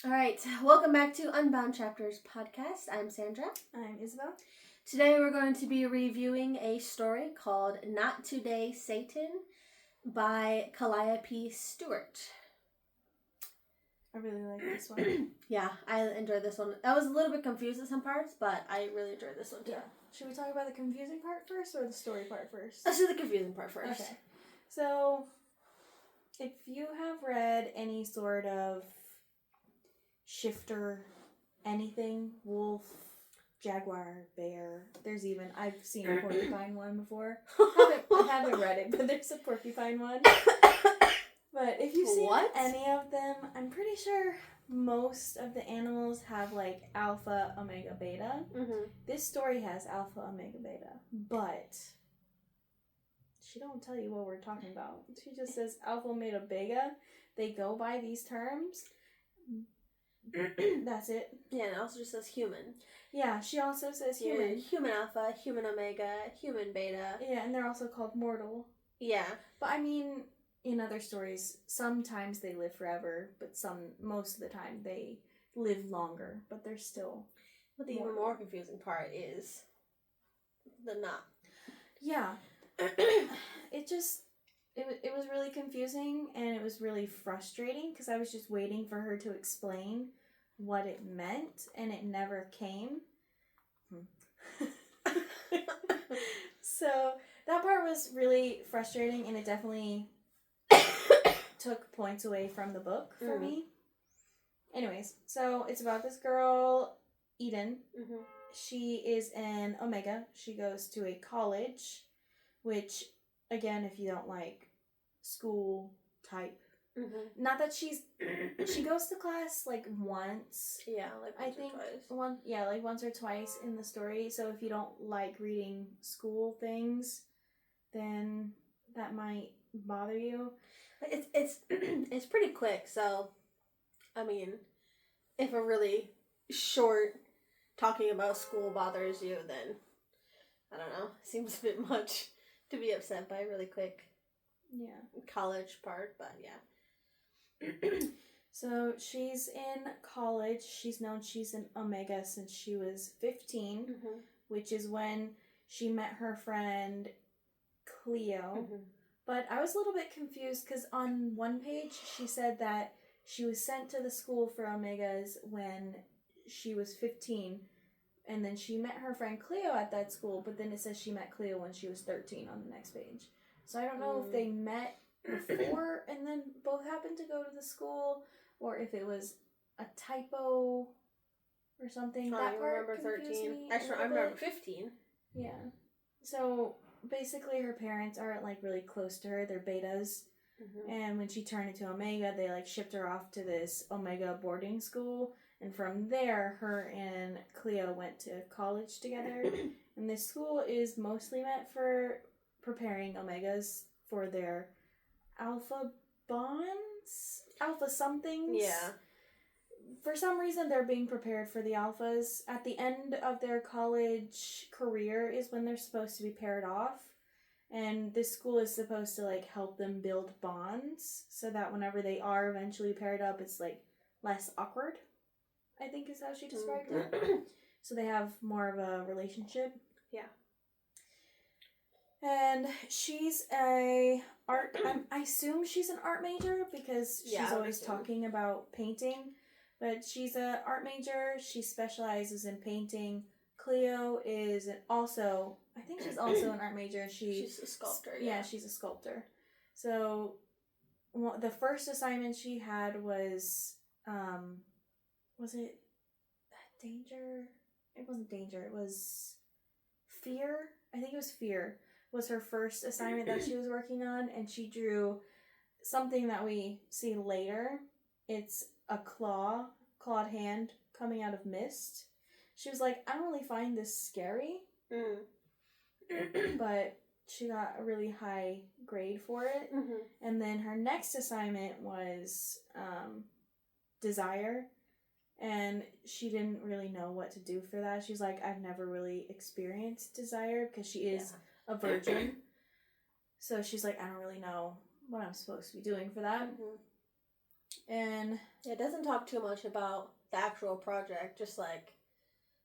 All right, welcome back to Unbound Chapters podcast. I'm Sandra. I'm Isabel. Today we're going to be reviewing a story called Not Today, Satan by Calliope Stewart. I really like this one. Yeah, I enjoyed this one. I was a little bit confused at some parts, but I really enjoyed this one too. Yeah. Should we talk about the confusing part first or the story part first? Let's do the confusing part first. Okay. So, if you have read any sort of shifter, anything, wolf, jaguar, bear, there's even, I've seen a porcupine one before. I haven't read it, but there's a porcupine one. But if you've seen any of them, I'm pretty sure most of the animals have like alpha, omega, beta. Mm-hmm. This story has alpha, omega, beta, but she don't tell you what we're talking about. She just says alpha, omega, beta. They go by these terms. That's it. Yeah, and it also just says human. Yeah, she also says human. Human alpha, human omega, human beta. Yeah, and they're also called mortal. Yeah. But I mean, in other stories, sometimes they live forever, but most of the time they live longer, but they're still. But the even more confusing part is the not. Yeah. It was really confusing, and it was really frustrating because I was just waiting for her to explain what it meant, and it never came. So that part was really frustrating, and it definitely took points away from the book for me. Anyways, so it's about this girl, Eden. Mm-hmm. She is an omega. She goes to a college, which, again, if you don't like school type, not that she goes to class like once. Yeah, like once or twice. Like once or twice in the story. So if you don't like reading school things, then that might bother you. It's pretty quick, so I mean, if a really short talking about school bothers you, then I don't know. Seems a bit much to be upset by a really quick college part, but yeah. So she's in college. She's an omega since she was 15, which is when she met her friend Cleo. But I was a little bit confused because on one page she said that she was sent to the school for omegas when she was 15, and then she met her friend Cleo at that school, but then it says she met Cleo when she was 13 on the next page. So I don't know if they met before and then both happened to go to the school, or if it was a typo or something. That part remember 13. Actually, I remember 15. Yeah. So basically her parents aren't like really close to her. They're betas. And when she turned into omega, they like shipped her off to this omega boarding school, and from there her and Cleo went to college together. And this school is mostly meant for preparing omegas for their alpha bonds, alpha somethings. Yeah. For some reason, they're being prepared for the alphas. At the end of their college career is when they're supposed to be paired off. And this school is supposed to, like, help them build bonds so that whenever they are eventually paired up, it's, like, less awkward, I think is how she described it. So they have more of a relationship. Yeah. And she's I assume she's an art major because she's always talking about painting. But she's an art major. She specializes in painting. Cleo is also an art major. She's a sculptor. Yeah, she's a sculptor. So the first assignment she had was it danger? It wasn't danger. It was fear. I think it was fear. Was her first assignment that she was working on, and she drew something that we see later. It's a clawed hand coming out of mist. She was like, I don't really find this scary, but she got a really high grade for it. And then her next assignment was desire, and she didn't really know what to do for that. She's like, I've never really experienced desire because she is a virgin. So she's like, I don't really know what I'm supposed to be doing for that. And it doesn't talk too much about the actual project, just like,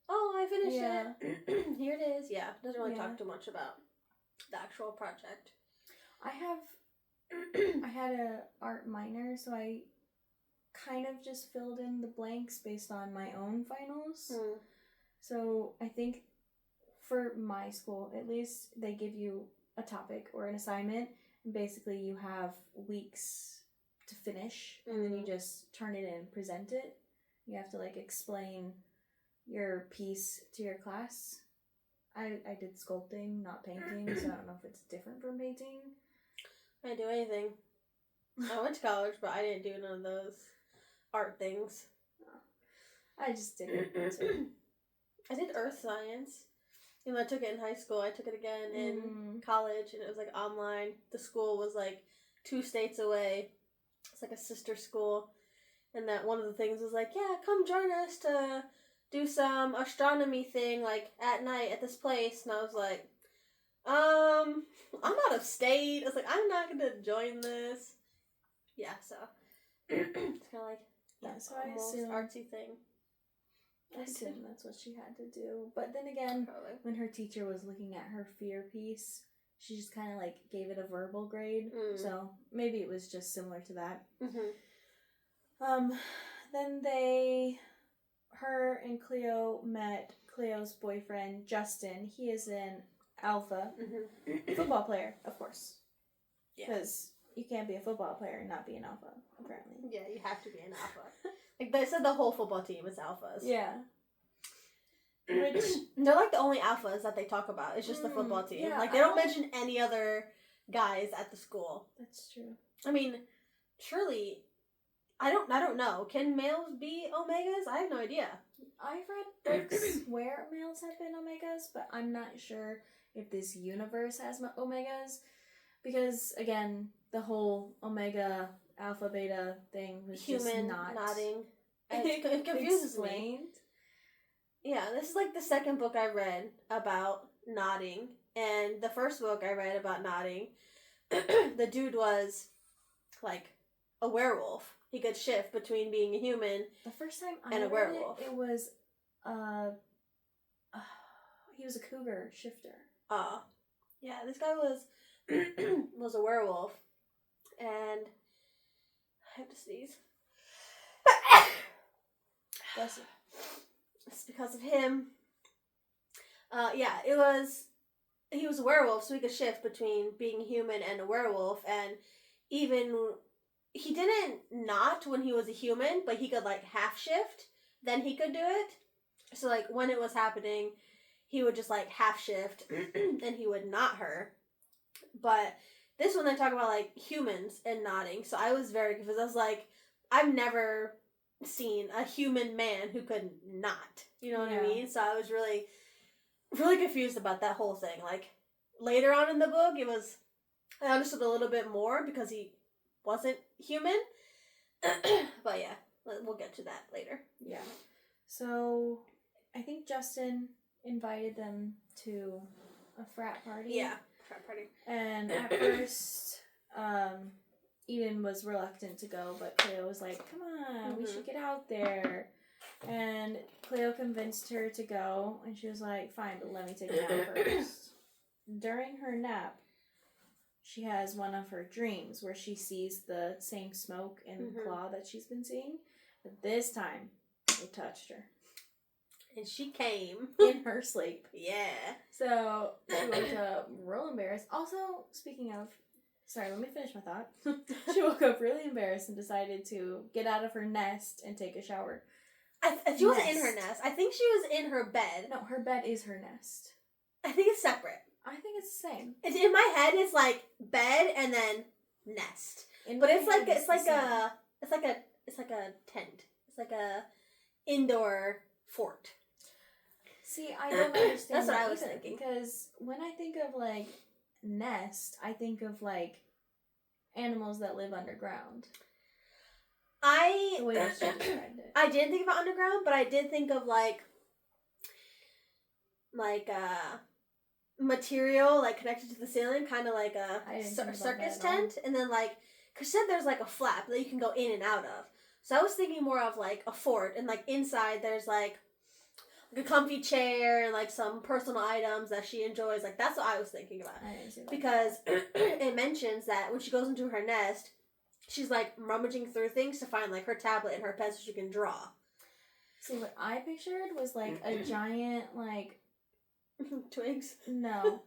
oh, I finished it. Here it is. Yeah, it doesn't really talk too much about the actual project. I had a art minor, so I kind of just filled in the blanks based on my own finals. So I think for my school, at least, they give you a topic or an assignment, and basically you have weeks to finish, and then you just turn it in and present it. You have to like explain your piece to your class. I did sculpting, not painting, so I don't know if it's different from painting. I didn't do anything. I went to college, but I didn't do none of those art things. I just did it. So. I did earth science. Even though I took it in high school, I took it again in college, and it was like online. The school was like 2 states away. It's like a sister school. And that one of the things was like, yeah, come join us to do some astronomy thing, like, at night at this place. And I was like, I'm out of state. I was like, I'm not going to join this. Yeah, so. It's kind of like, so I most assume, artsy thing. I assume that's what she had to do. But then again, when her teacher was looking at her fear piece, she just kind of like gave it a verbal grade. So maybe it was just similar to that. Then her and Cleo met Cleo's boyfriend, Justin. He is an alpha football player, of course. Because you can't be a football player and not be an alpha, apparently. Yeah, you have to be an alpha. Like, they said the whole football team is alphas. Yeah. Which, they're like the only alphas that they talk about. It's just the football team. Yeah, like, they don't mention any other guys at the school. That's true. I mean, surely, I don't know. Can males be Omegas? I have no idea. I've read books where males have been Omegas, but I'm not sure if this universe has Omegas. Because, again, the whole Omega, Alpha, Beta thing was Human just not... nodding. It confuses me. Yeah, this is like the second book I read about nodding. And the first book I read about nodding, the dude was, like, a werewolf. He could shift between being a human the first time and a werewolf. It was, he was a cougar shifter. Yeah, this guy was was a werewolf, and I have to sneeze. Bless you. It's because of him. He was a werewolf, so he could shift between being human and a werewolf, and even he didn't not when he was a human, but he could like half shift, then he could do it. So like when it was happening, he would just like half shift and he would knot her. But this one they talk about like humans and knotting, so I was very confused. I was like, I've never seen a human man who could knot. You know what I mean? So I was really, really confused about that whole thing. Like later on in the book, I understood a little bit more because he wasn't human. But yeah, we'll get to that later. Yeah. So I think Justin invited them to a frat party. Yeah, frat party. And at first, Eden was reluctant to go, but Cleo was like, come on, we should get out there. And Cleo convinced her to go, and she was like, fine, but let me take a nap first. During her nap, she has one of her dreams where she sees the same smoke and claw that she's been seeing. But this time, it touched her. And she came. In her sleep. Yeah. So, she woke up real embarrassed. Also, speaking of... Sorry, let me finish my thought. She woke up really embarrassed and decided to get out of her nest and take a shower. She wasn't in her nest. I think she was in her bed. No, her bed is her nest. I think it's separate. I think it's the same. It's in my head. It's like bed and then nest. But it's like a tent. It's like a indoor fort. See, I don't understand. That's what I was thinking. Because when I think of like nest, I think of like animals that live underground. The way that she described it. I didn't think about underground, but I did think of like material like connected to the ceiling, kind of like a circus tent, and then like, cause she said there's like a flap that you can go in and out of. So I was thinking more of like a fort, and like inside there's like a comfy chair and like some personal items that she enjoys. Like that's what I was thinking about. I didn't see that. Because it mentions that when she goes into her nest, she's like rummaging through things to find like her tablet and her pencil she can draw. See, what I pictured was like a giant like twigs. No,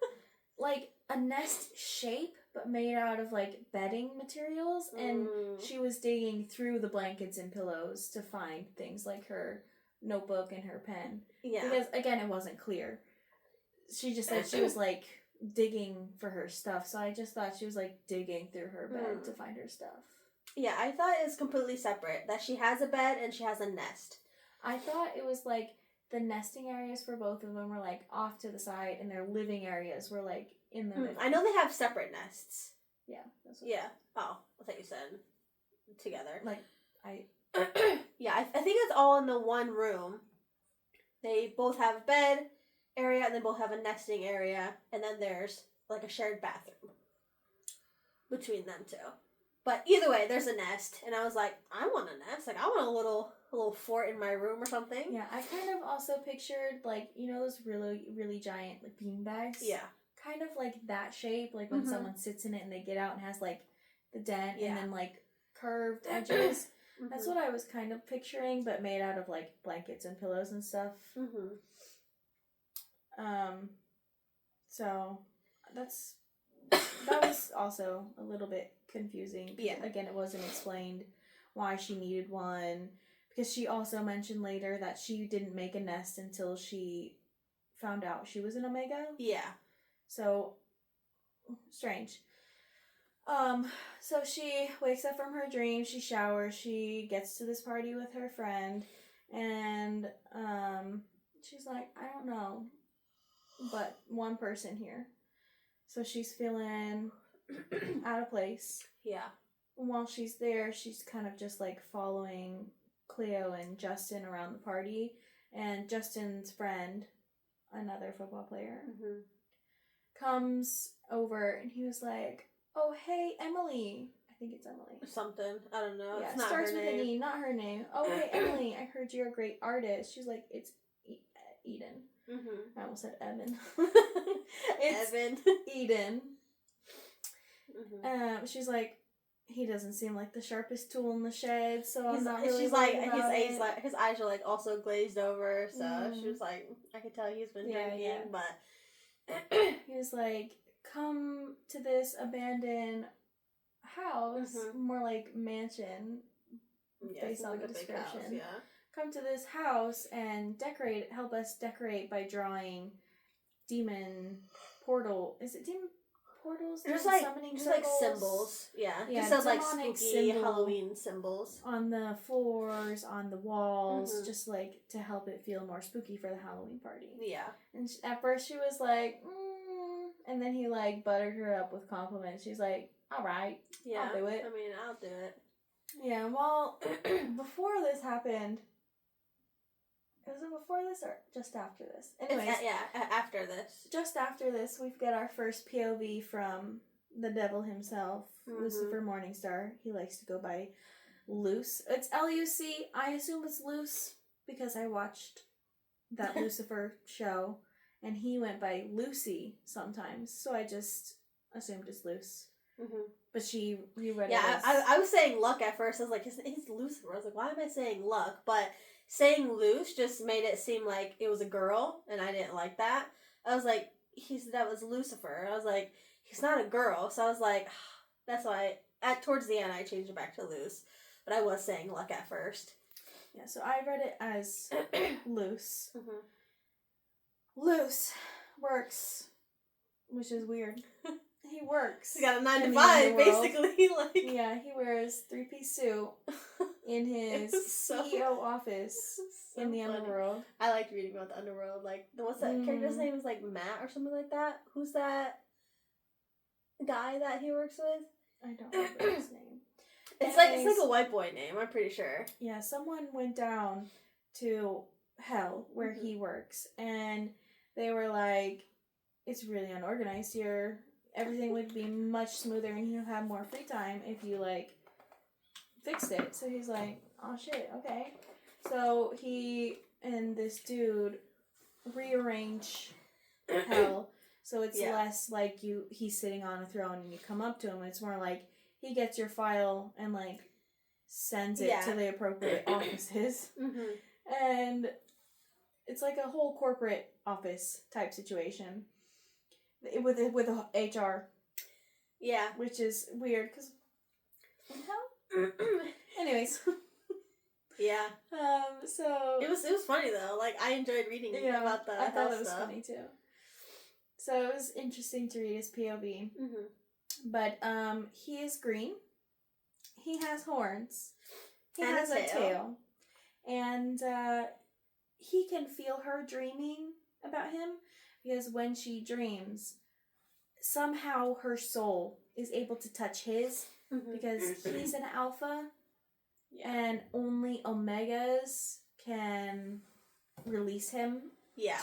like a nest shape, but made out of like bedding materials, and she was digging through the blankets and pillows to find things like her notebook and her pen. Yeah. Because again, it wasn't clear. She just said she was like digging for her stuff, so I just thought she was like digging through her bed to find her stuff. Yeah, I thought it was completely separate. That she has a bed and she has a nest. I thought it was like the nesting areas for both of them were like off to the side, and their living areas were like in the middle. I know they have separate nests. Yeah. That's what Oh, I thought you said together. Like, I... Yeah, I think it's all in the one room. They both have a bed area, and they both have a nesting area, and then there's like a shared bathroom between them two. But either way, there's a nest, and I was like, I want a nest. Like, I want a little fort in my room or something. Yeah, I kind of also pictured, like, you know those really, really giant, like, bean bags? Yeah. Kind of like that shape, like when someone sits in it and they get out and has, like, the dent and then, like, curved edges. That's what I was kind of picturing, but made out of, like, blankets and pillows and stuff. So, that was also a little bit confusing. Yeah. Again, it wasn't explained why she needed one. Because she also mentioned later that she didn't make a nest until she found out she was an Omega. Yeah. So, strange. So she wakes up from her dream, she showers, she gets to this party with her friend, and, she's like, I don't know, but one person here. So she's feeling out of place. Yeah. And while she's there, she's kind of just, like, following Cleo and Justin around the party, and Justin's friend, another football player, comes over, and he was like, oh, hey, Emily. I think it's Emily. Something. I don't know. Yeah, it's it not starts her with name. an E, not her name. Oh, hey, Emily, I heard you're a great artist. She's like, it's Eden. I almost said Evan. It's Evan. Eden. She's like, he doesn't seem like the sharpest tool in the shed, so I'm not really She's worried like, about his eyes are like also glazed over, so she was like, I could tell he's been drinking, but he was like, come to this abandoned house, more like mansion, based on the description. House, yeah. Come to this house and help us decorate by drawing demon portal. Is it demon portals? There's summoning there's circles? like symbols. Yeah. Yeah, just says like demonic spooky symbol Halloween symbols. on the floors, on the walls, just like to help it feel more spooky for the Halloween party. Yeah. And at first she was like, and then he like buttered her up with compliments. She's like, all right, yeah, I'll do it. I mean, I'll do it. Yeah, well, before this happened, was it before this or just after this? Anyways, after this. Just after this, we've got our first POV from the devil himself, Lucifer Morningstar. He likes to go by Luce. It's Luc. I assume it's Luce because I watched that Lucifer show, and he went by Lucy sometimes, so I just assumed it's Luce. But she reread it as... I was saying Luck at first. I was like, he's Lucifer. I was like, why am I saying Luck? But saying Luce just made it seem like it was a girl, and I didn't like that. I was like, that was Lucifer. I was like, he's not a girl. So I was like, that's why, towards the end, I changed it back to Luce. But I was saying Luck at first. Yeah, so I read it as Luce. Luce works, which is weird. He works. He's got a 9 to 5, basically. Yeah, he wears 3-piece suit in his CEO office in the underworld. I liked reading about the underworld. Like, what's that character's name? Is like Matt or something like that? Who's that guy that he works with? I don't remember his name. It's like a white boy name, I'm pretty sure. Yeah, someone went down to hell where he works, and they were like, it's really unorganized here. Everything would be much smoother, and you'll have more free time if you, like, fixed it. So he's like, oh shit, okay. So he and this dude rearrange hell. So it's less like he's sitting on a throne and you come up to him. It's more like he gets your file and like sends it to the appropriate offices. Mm-hmm. And it's like a whole corporate office type situation with HR. Yeah. Which is weird because anyways. Yeah. So it was funny though. Like I enjoyed reading about the I thought it was funny too. So it was interesting to read his POV. Mm-hmm. But he is green. He has horns. He has a tail. And he can feel her dreaming about him because when she dreams, somehow her soul is able to touch his because he's an alpha and only omegas can release him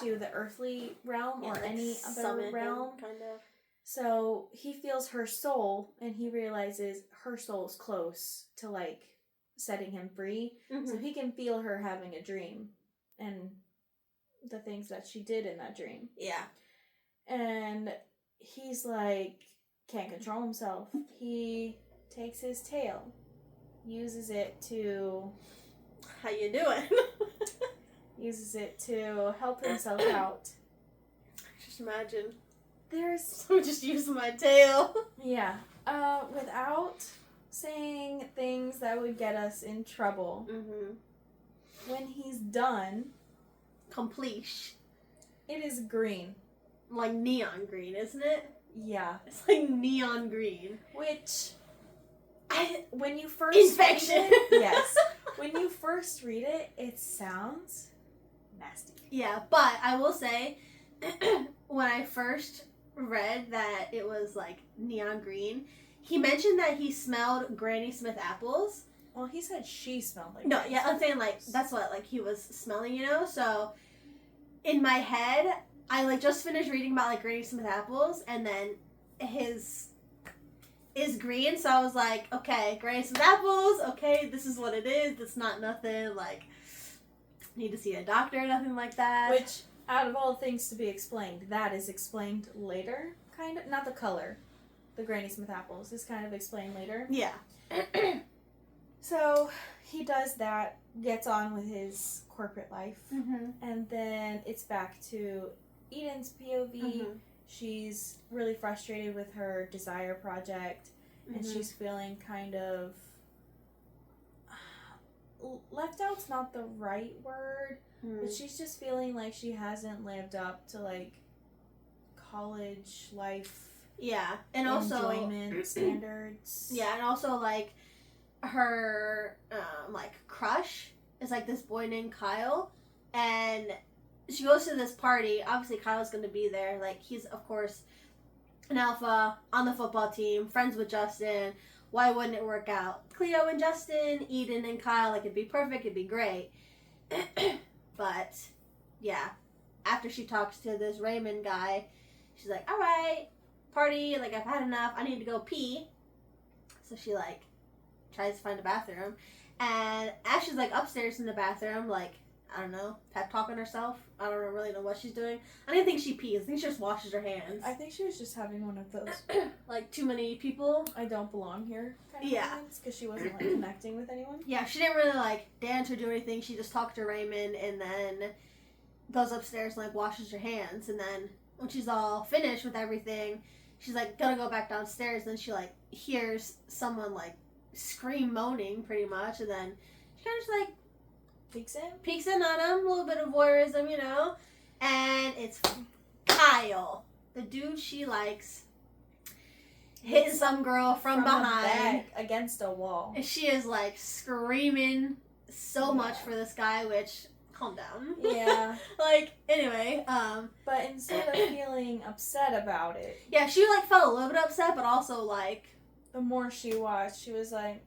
to the earthly realm or like any other realm. Kind of. So he feels her soul and he realizes her soul's close to like setting him free. Mm-hmm. So he can feel her having a dream and the things that she did in that dream. Yeah. And he's like, can't control himself. He takes his tail, uses it to... How you doing? uses it to help himself out. Just imagine. There's... I'm just using my tail. Yeah. Without saying things that would get us in trouble. Mm-hmm. When he's done... Complete. It is green. Like neon green, isn't it? Yeah. It's like neon green. Which... when you first Inspection. read it... Yes. When you first read it, it sounds nasty. Yeah, but I will say, when I first read that it was like neon green, he mentioned that he smelled Granny Smith apples. Well, he said she smelled like No, yeah, I'm saying like that's what like he was smelling, you know? So in my head, I like just finished reading about like Granny Smith apples and then his is green, so I was like, okay, Granny Smith apples, okay, this is what it is. It's not nothing like need to see a doctor, nothing like that. Which out of all things to be explained, that is explained later, kind of. Not the color. The Granny Smith apples is kind of explained later. Yeah. So he does that, gets on with his corporate life, and then it's back to Eden's POV. Mm-hmm. She's really frustrated with her desire project, and she's feeling kind of left out's not the right word, but she's just feeling like she hasn't lived up to like college life. Yeah, and enjoyment also standards. Yeah, and also like her like crush is like this boy named Kyle, and she goes to this party. Obviously, Kyle's going to be there. Like he's of course an alpha on the football team, friends with Justin. Why wouldn't it work out? Cleo and Justin, Eden and Kyle, like it'd be perfect. It'd be great. But yeah, after she talks to this Raymond guy, she's like, all right, party, like I've had enough, I need to go pee. So she like tries to find a bathroom, and as she's like upstairs in the bathroom, like I don't know, pep talking herself. I don't really know what she's doing. I don't think she pees. I think she just washes her hands. I think she was just having one of those like too many people. I don't belong here kind of moments, because she wasn't like connecting with anyone. Yeah, she didn't really like dance or do anything. She just talked to Raymond and then goes upstairs and like washes her hands, and then when she's all finished with everything, she's like gonna go back downstairs, and then she like hears someone like scream moaning pretty much, and then she kind of just like peeks in on him, a little bit of voyeurism, you know, and it's Kyle, the dude she likes, hitting some girl from behind against a wall, and she is like screaming so much for this guy, which calm down. Yeah. Like, anyway, but instead of feeling upset about it, yeah, she like felt a little bit upset, but also like the more she watched, she was like,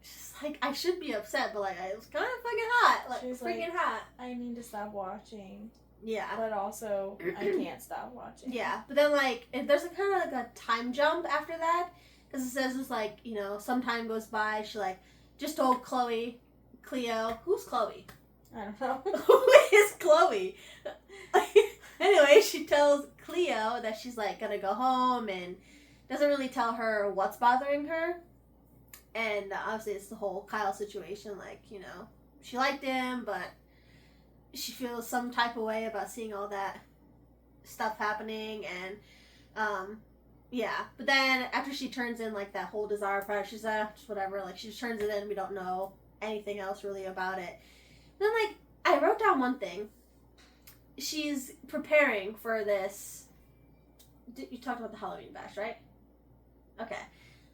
I should be upset, but like it was kind of fucking hot, like freaking hot. I need to stop watching. Yeah, but also I can't stop watching. Yeah, but then like there's a kind of like a time jump after that, because it says it's like, you know, some time goes by, she like just told Cleo, who's Chloe? I don't know. Who is Chloe? Anyway, she tells Cleo that she's like gonna go home and doesn't really tell her what's bothering her. And obviously it's the whole Kyle situation, like, you know, she liked him, but she feels some type of way about seeing all that stuff happening, and yeah. But then after she turns in like that whole desire part, she's just whatever, like she just turns it in, we don't know anything else really about it. Then like I wrote down one thing. She's preparing for this. You talked about the Halloween bash, right? Okay.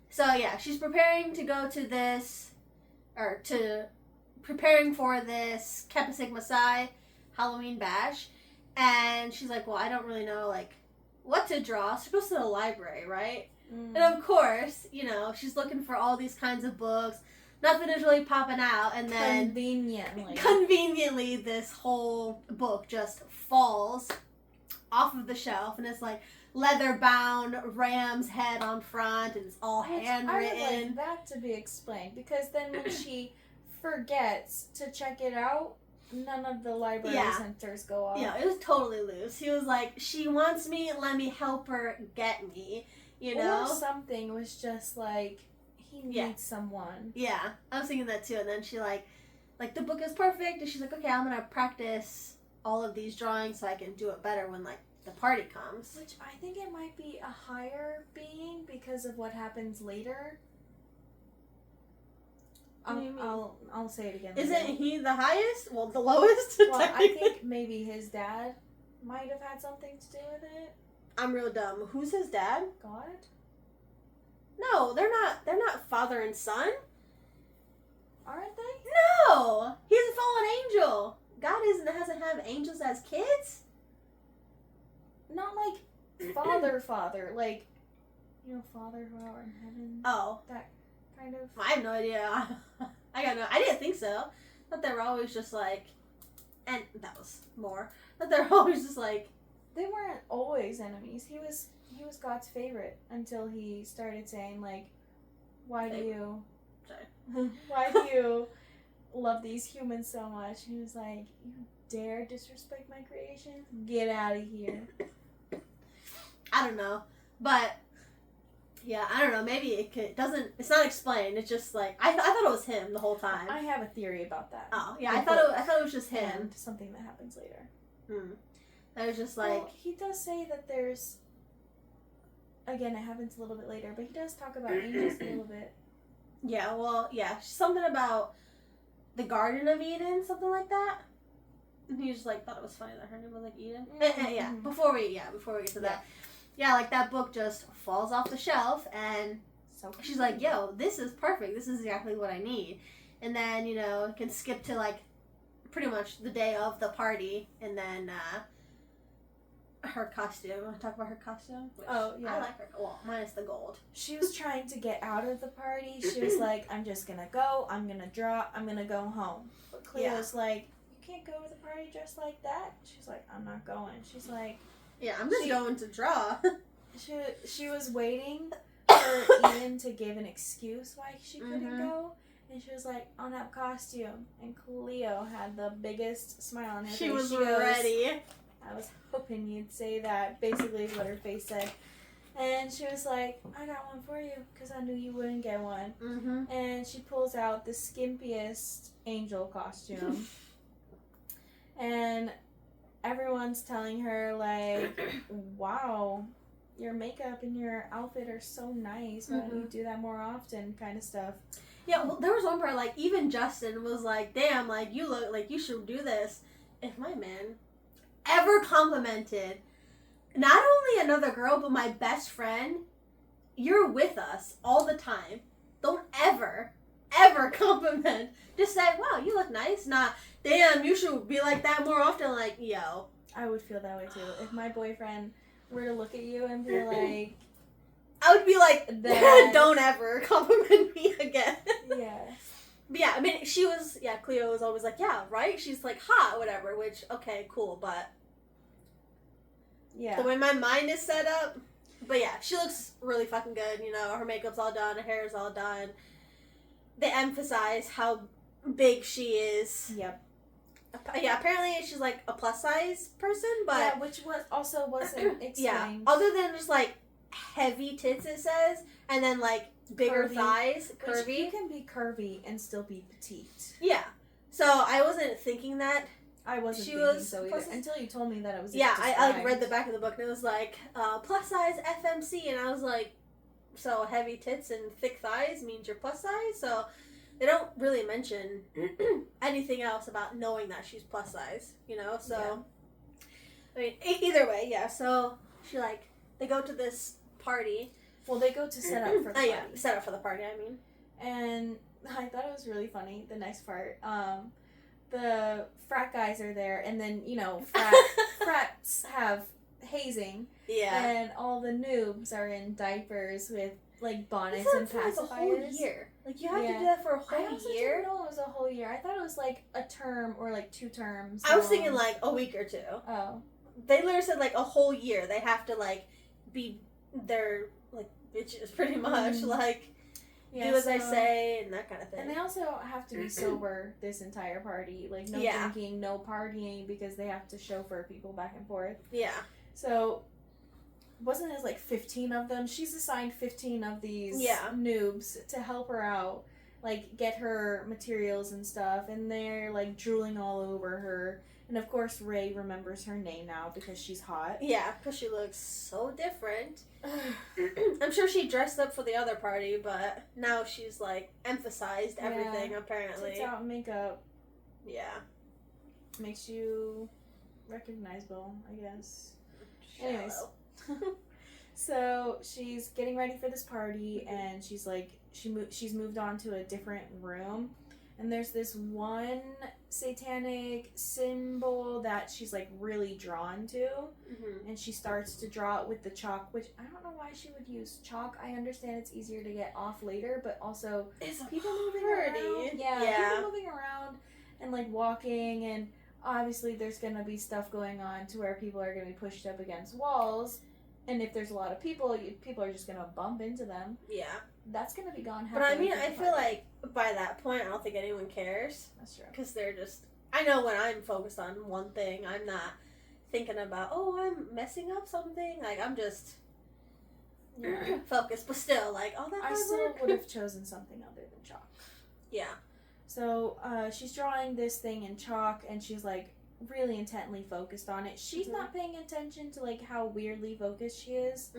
So yeah, she's preparing to go to this, or preparing for this Kappa Sigma Psi Halloween bash, and she's like, well, I don't really know like what to draw. So she goes to the library, right? And of course, you know, she's looking for all these kinds of books. Nothing is really popping out, and then conveniently this whole book just falls off of the shelf, and it's like leather bound ram's head on front, and it's all handwritten. I would like that to be explained, because then when she forgets to check it out, none of the library centers go off. Yeah, it was totally loose. He was like, she wants me, let me help her get me, you know? Or something was just like, he needs someone. Yeah, I was thinking that too, and then she like the book is perfect, and she's like, okay, I'm gonna practice all of these drawings so I can do it better when like the party comes. Which I think it might be a higher being because of what happens later. I'll say it again. Isn't he the highest? Well, the lowest? Well, I think maybe his dad might have had something to do with it. I'm real dumb. Who's his dad? God? No, they're not father and son. Aren't they? No! He's a fallen angel. God doesn't have angels as kids? Not like father, like, you know, Father who art in heaven. Oh. That kind of. I have no idea. I didn't think so. I thought they were always just like, and that was more. I thought they were always just like. They weren't always enemies. He was God's favorite until he started saying like, why do you love these humans so much? He was like, you dare disrespect my creation? Get out of here. I don't know, but yeah, I don't know. Maybe it's not explained. It's just like I thought it was him the whole time. I have a theory about that. Oh yeah, I thought it was just him. And something that happens later. I was just like, well, he does say that there's. Again, it happens a little bit later, but he does talk about angels a little bit. Yeah, well, yeah, something about the Garden of Eden, something like that. And he just like thought it was funny that her name was like Eden. Yeah, before we get to that. Yeah, like that book just falls off the shelf, and she's like, yo, this is perfect. This is exactly what I need. And then, you know, can skip to like pretty much the day of the party, and then her costume. Want to talk about her costume? Which I like her. Well, minus the gold. She was trying to get out of the party. She was like, I'm just gonna go. I'm gonna draw. I'm gonna go home. But Cleo's like, you can't go to the party dressed like that. She's like, I'm not going. She's like, yeah, I'm just going to draw. She was waiting for Eden to give an excuse why she couldn't go. And she was like, I'll have costume. And Cleo had the biggest smile on her face. She was ready. I was hoping you'd say that, basically is what her face said. And she was like, I got one for you, because I knew you wouldn't get one. And she pulls out the skimpiest angel costume. And everyone's telling her, like, wow, your makeup and your outfit are so nice. Why don't you do that more often, kind of stuff. Yeah, well, there was one part, like, even Justin was like, damn, like, you look like you should do this. If my man ever complimented not only another girl, but my best friend, you're with us all the time. Don't ever compliment. Just say, wow, you look nice. Not, damn, you should be like that more often. Like, yo. I would feel that way, too. If my boyfriend were to look at you and be like... I would be like, don't ever compliment me again. Yeah. But yeah, I mean, Cleo was always like, yeah, right? She's like, hot, whatever, which, okay, cool, but... Yeah. The way my mind is set up. But yeah, she looks really fucking good, you know, her makeup's all done, her hair's all done. they emphasize how big she is. Yep. Yeah, apparently she's like a plus size person, but yeah, which wasn't explained. Yeah, other than just like heavy tits, it says, and then like bigger Curvy. thighs, Which curvy. you can be curvy and still be petite. Yeah, so I wasn't thinking that. I wasn't She thinking was so either plus- until you told me that it was. Yeah, I like described. read the back of the book and it was like plus size FMC, and I was like, so heavy tits and thick thighs means you're plus size. So they don't really mention anything else about knowing that she's plus size, you know. So I mean, either way, yeah. So she like they go to this party. Well, they go to set up for the party. Yeah, set up for the party. I mean, and I thought it was really funny. The next part, the frat guys are there, and then frats have hazing. yeah. And all the noobs are in diapers with like bonnets and For, pacifiers. like, a whole year. Like you have to Yeah. do that for a I whole also year. didn't know it was a whole year. I thought it was like a term or like 2 terms. I was long. thinking like a week or two. Oh. They literally said like a whole year. They have to like be their like bitches pretty much. Like Yeah, do as I say and that kind of thing. And they also have to be sober this entire party. Like no Yeah. drinking, no partying, because they have to chauffeur people back and forth. Yeah. So wasn't it like 15 of them? She's assigned 15 of these Yeah. noobs to help her out, like get her materials and stuff, and they're like drooling all over her. And of course Ray remembers her name now because she's hot. Yeah, because she looks so different. I'm sure she dressed up for the other party, but now she's like emphasized everything apparently. Tits out and makeup Yeah. makes you recognizable, I guess. Shallow. Anyways. So she's getting ready for this party, and she's like she's moved on to a different room, and there's this one satanic symbol that she's like really drawn to, and she starts to draw it with the chalk, which I don't know why she would use chalk. I understand it's easier to get off later, but also It's a people moving party. around, people moving around and like walking, and obviously there's gonna be stuff going on to where people are gonna be pushed up against walls. And if there's a lot of people, people are just going to bump into them. Yeah. That's going to be gone. But I mean, I feel like by that point, I don't think anyone cares. That's true. Because they're just... I know when I'm focused on one thing, I'm not thinking about, oh, I'm messing up something. Like, I'm just focused. But still, like, all that I hard still work. would have chosen something other than chalk. Yeah. So she's drawing this thing in chalk, and she's like really intently focused on it. She's not paying attention to like how weirdly focused she is.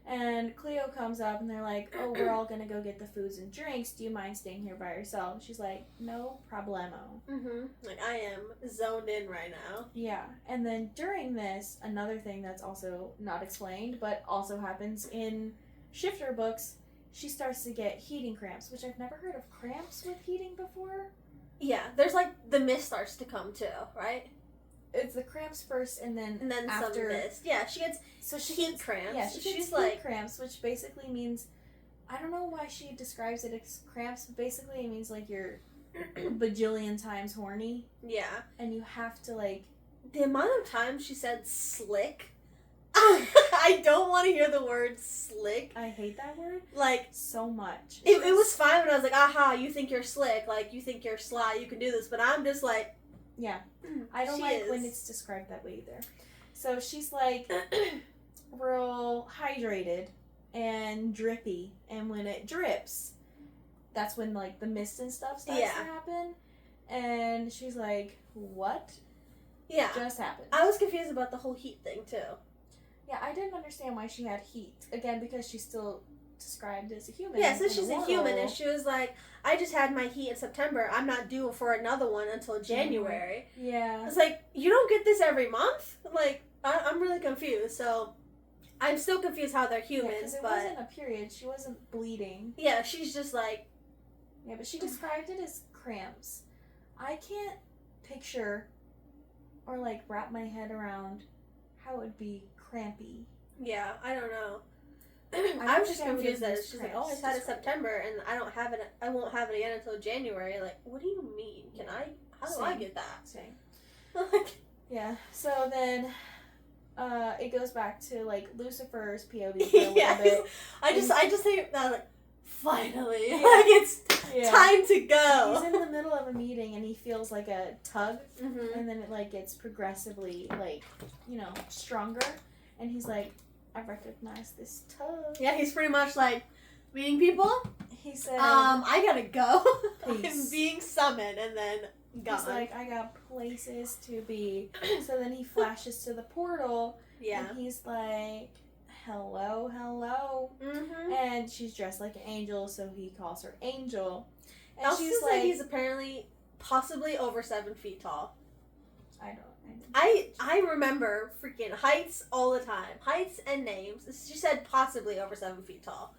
And Cleo comes up, and they're like, oh, we're all gonna go get the foods and drinks. Do you mind staying here by yourself? She's like, no problemo. Like, I am zoned in right now. Yeah. And then during this, another thing that's also not explained, but also happens in shifter books, she starts to get heating cramps, which I've never heard of cramps with heating before. Yeah, there's like the mist starts to come too, right? It's the cramps first, and then after some mist. Yeah, she gets heat cramps. Yeah, she gets She's like cramps, which basically means, I don't know why she describes it as cramps, but basically it means like you're bajillion times horny. Yeah. And you have to like... The amount of times she said slick, I don't want to hear the word slick. I hate that word. Like, so much. It was fine when I was like, aha, you think you're slick, like, you think you're sly, you can do this, but I'm just like... Yeah. I don't like when it's described that way either. So she's like real hydrated and drippy, and when it drips, that's when like the mist and stuff starts to happen. And she's like, what? Yeah. Just happened. I was confused about the whole heat thing too. Yeah, I didn't understand why she had heat. Again, because she's still described as a human. Yeah, so she's a human, and she was like, I just had my heat in September. I'm not due for another one until January. Yeah. It's like, you don't get this every month? Like, I'm really confused. So, I'm still confused how they're humans, it but... wasn't a period. She wasn't bleeding. Yeah, she's just like... Yeah, but she described it as cramps. I can't picture or, like, wrap my head around how it would be crampy. Yeah, I don't know. I was just confused that she's like, oh, I just had it September and I don't have it. I won't have it again until January. Like, what do you mean? How do I get that? Same. Like, yeah. So then, it goes back to like Lucifer's POV for a little bit. I just think that like, finally, like it's Yeah. Time to go. He's in the middle of a meeting and he feels like a tug, Mm-hmm. and then it like gets progressively like, you know, stronger, and he's like, I recognize this tug. Yeah, he's pretty much like, meeting people? He said, I gotta go. Peace. I'm being summoned, and then gone. he's like, I got places to be. So then he flashes to the portal, yeah. and he's like, hello, hello. Mm-hmm. And she's dressed like an angel, so he calls her Angel. And Also she's says like, that he's apparently possibly over 7 feet tall. I I remember freaking heights all the time. Heights and names. She said possibly over 7 feet tall.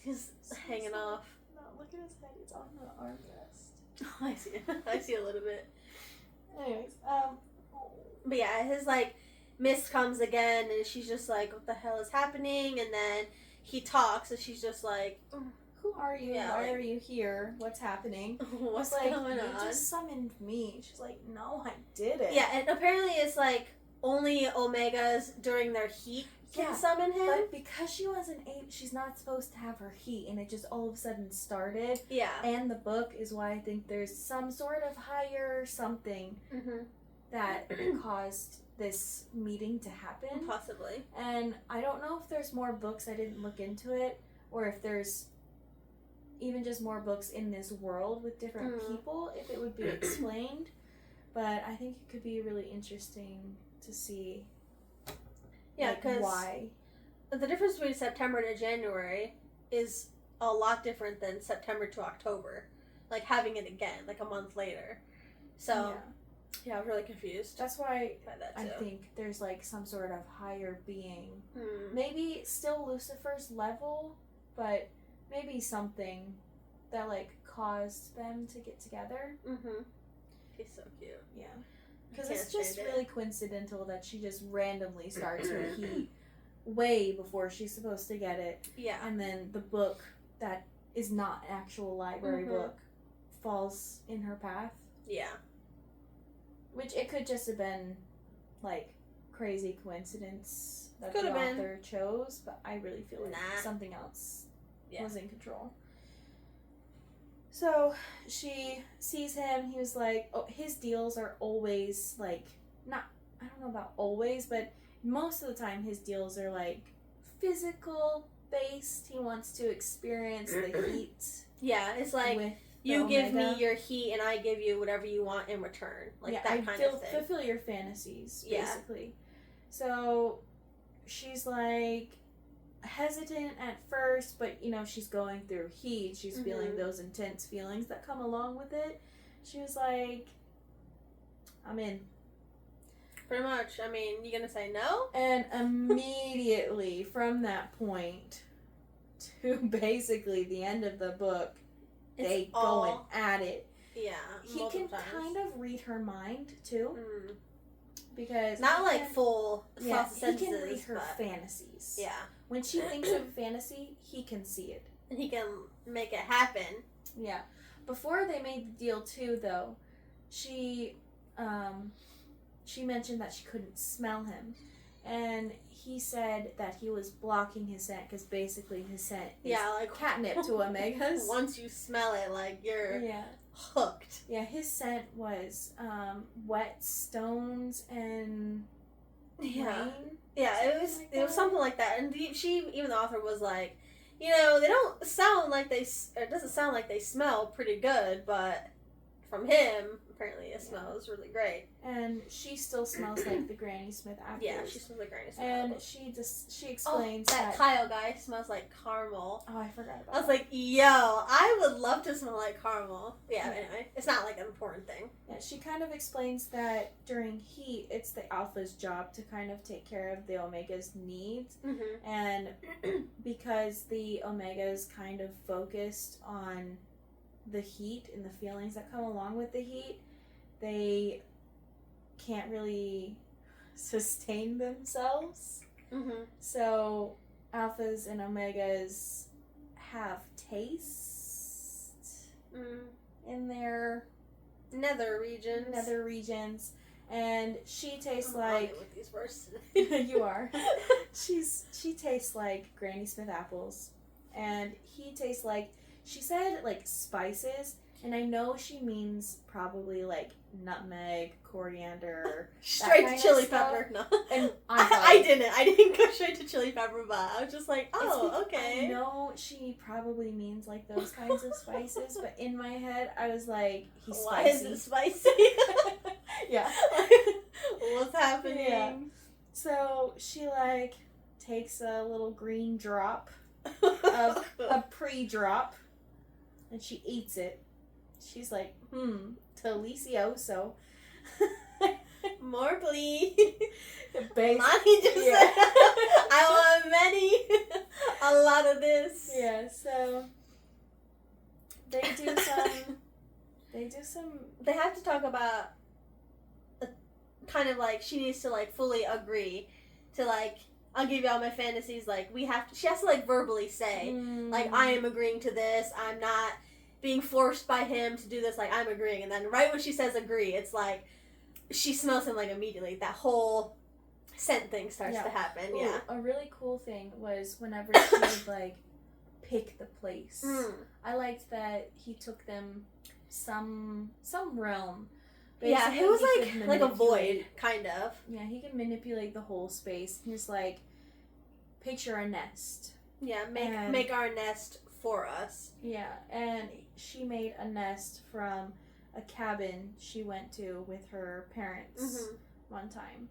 He's hanging off. No, look at his head. It's on the armrest. Oh, I see it. I see a little bit. Anyways, But yeah, his like mist comes again, and she's just like, "What the hell is happening?" And then he talks, and she's just like, who are you? Yeah, Why like- are you here? What's happening? "What's It's like, going you on?" just summoned me. She's like, no, I didn't. Yeah, and apparently it's like only Omegas during their heat can Yeah, summon him. But because she wasn't she's not supposed to have her heat, and it just all of a sudden started. Yeah. And the book is why I think there's some sort of higher something Mm-hmm. that caused this meeting to happen. Possibly. And I don't know if there's more books, I didn't look into it, or if there's even just more books in this world with different people, if it would be explained. But I think it could be really interesting to see. Yeah, like, because why. the difference between September to January is a lot different than September to October. Like having it again, like a month later. So yeah, I was really confused That's why by that I too. think there's like some sort of higher being. Hmm. Maybe still Lucifer's level, but maybe something that like caused them to get together. Mm-hmm. He's so cute. Yeah. Because Can't it's just stand it. really coincidental that she just randomly starts her heat way before she's supposed to get it. Yeah. And then the book that is not an actual library book falls in her path. Yeah. Which it could just have been like crazy coincidence that Could the have been. author chose, but I really feel like Nah. something else Yeah. was in control. So she sees him. He was like, oh, his deals are always like, not, I don't know about always, but most of the time his deals are like physical based. He wants to experience the heat. Yeah, it's like with you the give me Omega. your heat and I give you whatever you want in return. Like that kind of thing. Fulfill your fantasies, Yeah. basically. So she's like hesitant at first, but you know, she's going through heat. She's feeling those intense feelings that come along with it. She was like, I'm in. Pretty much. I mean, you gonna say no? And immediately from that point to basically the end of the book, they going at it. Yeah. He multiple can times. kind of read her mind too, Mm. because Not he like can- full Yeah, sauce he can sentences, read her but fantasies. yeah, When she thinks of a fantasy, he can see it. and he can make it happen. Yeah. Before they made the deal too, though, she mentioned that she couldn't smell him, and he said that he was blocking his scent because basically his scent is Like catnip to Omegas. Once you smell it, like you're Yeah. hooked. Yeah, his scent was wet stones and Yeah. rain. Yeah, it was Something like it was that. something like that, and even the author was like, you know, they don't sound like they, or it doesn't sound like they smell pretty good, but from him, apparently it smells really great. And she still smells like the Granny Smith apples. Yeah, she smells like Granny Smith. And apples. she explains that that. Kyle guy smells like caramel. Oh, I forgot about I was that. like, yo, I would love to smell like caramel. Yeah, Yeah. anyway, it's not like an important thing. Yeah, she kind of explains that during heat, it's the alpha's job to kind of take care of the omega's needs. Mm-hmm. And because the omega's kind of focused on the heat and the feelings that come along with the heat, they can't really sustain themselves. Mm-hmm. So alphas and omegas have taste in their Nether regions. nether regions, and she tastes I'm like running with these words. you are. She tastes like Granny Smith apples, and he tastes like She said, like, spices, and I know she means probably, like, nutmeg, coriander, straight to chili pepper. No. And I didn't go straight to chili pepper, but I was just like, oh, okay. I know she probably means, like, those kinds of spices, but in my head, I was like, he's spicy. Why is it spicy? Yeah. What's happening? Yeah. So she, like, takes a little green drop of a pre-drop, and she eats it. She's like, delicioso. More please. Mommy just said, I want a lot of this. Yeah, so they have to talk about kind of like she needs to like fully agree to like, I'll give you all my fantasies, like she has to like verbally say like, I am agreeing to this, I'm not being forced by him to do this, like I'm agreeing. And then right when she says agree, it's like she smells him like immediately. That whole scent thing starts to happen. Ooh, yeah. A really cool thing was whenever she would like pick the place. I liked that he took them some realm. Basically, it was like a void, kind of. Yeah, he can manipulate the whole space. He's like, picture a nest. Yeah, make our nest for us. Yeah, and she made a nest from a cabin she went to with her parents one time.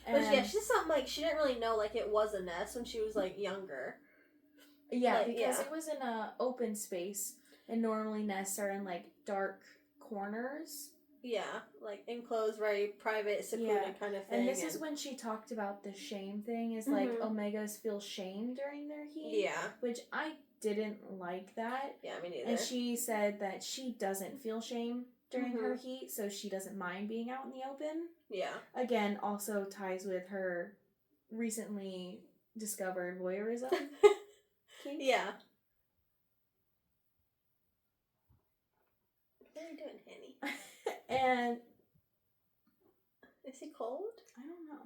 But yeah, she said something like she didn't really know like it was a nest when she was like younger. Yeah, because it was in a open space, and normally nests are in like dark corners. Yeah, like enclosed, very private, secluded kind of thing. And this is when she talked about the shame thing, is like Omegas feel shame during their heat. Yeah. Which I didn't like that. Yeah, me neither. And she said that she doesn't feel shame during her heat, so she doesn't mind being out in the open. Yeah. Again, also ties with her recently discovered voyeurism. Yeah. What are you doing, Henny? And is he cold? I don't know.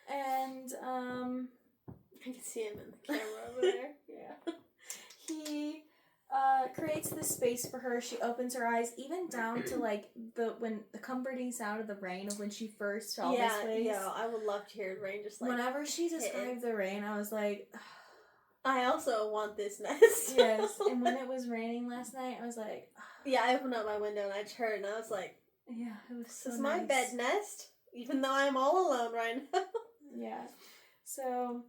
And I can see him in the camera over there. Yeah. He creates this space for her. She opens her eyes, even down to like when the comforting sound of the rain of when she first saw this place. Yeah, I would love to hear rain just like. Whenever she described the rain, I was like, I also want this nest. Yes, and when it was raining last night, I was like, yeah, I opened up my window and I heard and I was like, yeah, it was so this is nice. my bed nest, even though I'm all alone right now. Yeah, so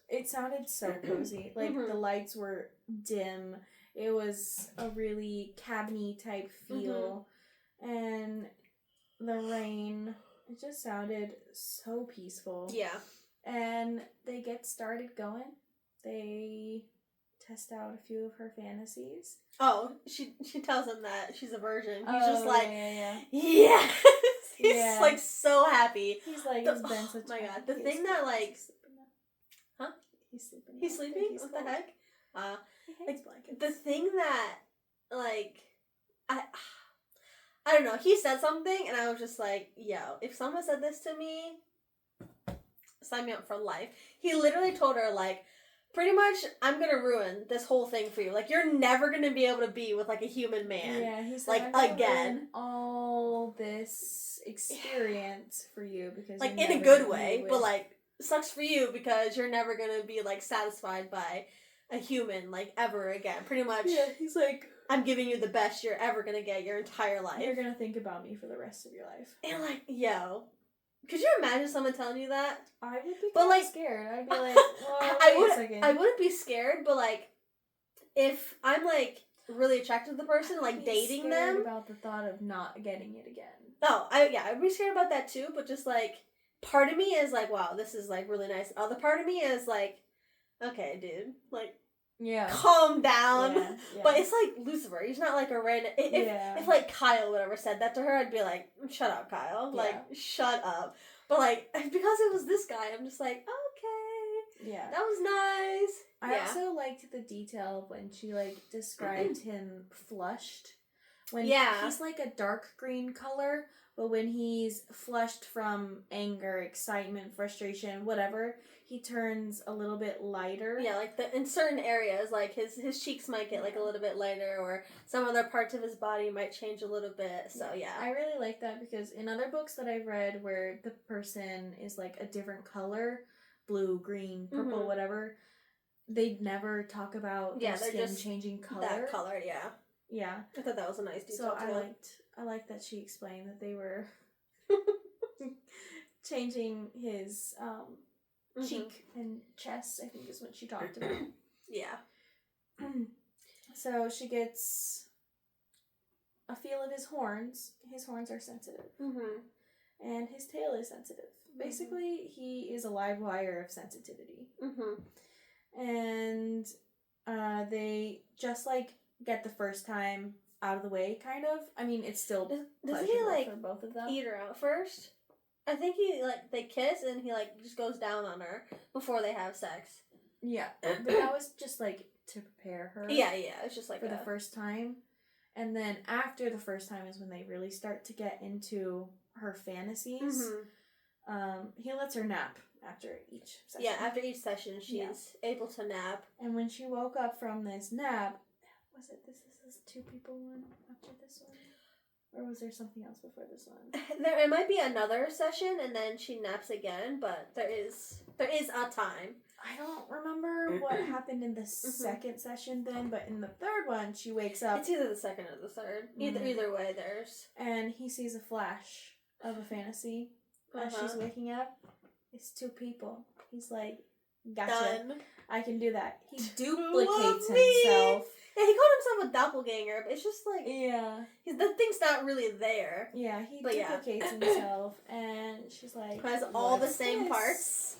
it sounded so cozy. Like the lights were dim. It was a really cabiny type feel, and the rain. It just sounded so peaceful. Yeah. And they get started going. They test out a few of her fantasies. Oh, she tells him that she's a virgin. He's just like, yes. He's like so happy. He's like, it's been such oh my god. The thing that like, huh? He's sleeping. He's sleeping? What the heck? Like blankets. The thing that like, I don't know. He said something and I was just like, yo, if someone said this to me, sign me up for life. He literally told her like, pretty much, I'm gonna ruin this whole thing for you. Like, you're never gonna be able to be with like a human man. Yeah, he's like again all this experience for you because like in a good way, but like sucks for you because you're never gonna be like satisfied by a human like ever again. Pretty much. Yeah, he's like, I'm giving you the best you're ever gonna get your entire life. You're gonna think about me for the rest of your life. And like, yo. Could you imagine someone telling you that? I would be kind of scared. I'd be like, well, I wouldn't be scared, but like, if I'm like really attracted to the person, like dating them, about the thought of not getting it again. Oh, I'd be scared about that too. But just like, part of me is like, wow, this is like really nice. Other part of me is like, okay, dude, like, calm down. Yeah. But it's like Lucifer. He's not like a random. If like Kyle would ever said that to her, I'd be like, shut up, Kyle. Like, shut up. But like, because it was this guy, I'm just like, okay. Yeah. That was nice. I also liked the detail of when she like described him flushed. When he's like a dark green color, but when he's flushed from anger, excitement, frustration, whatever, he turns a little bit lighter. Yeah, like in certain areas, like his cheeks might get like a little bit lighter, or some other parts of his body might change a little bit. So yeah. I really like that because in other books that I've read where the person is like a different color, blue, green, purple, whatever, they never talk about their skin just changing color. That color, yeah. Yeah. I thought that was a nice detail too. I liked that she explained that they were changing his cheek and chest, I think is what she talked about. Yeah. So she gets a feel of his horns. His horns are sensitive. And his tail is sensitive. Basically, he is a live wire of sensitivity. And they just like get the first time out of the way, kind of. I mean, it's still does he like for both of them? Eat her out first? I think he like they kiss and he like just goes down on her before they have sex. Yeah, but that was just like to prepare her. Yeah, it's just like for the first time, and then after the first time is when they really start to get into her fantasies. He lets her nap after each session. Yeah, after each session, she's able to nap. And when she woke up from this nap, was it this is two people one after this one? Or was there something else before this one? It might be another session and then she naps again, but there is a time. I don't remember what happened in the second session then, but in the third one she wakes up. It's either the second or the third. Either way there's. And he sees a flash of a fantasy as she's waking up. It's two people. He's like, gotcha. Done. I can do that. He duplicates himself. Yeah, he called himself a doppelganger, but it's just like... Yeah. The thing's not really there. Yeah, he duplicates himself, and she's like... Has all the same parts.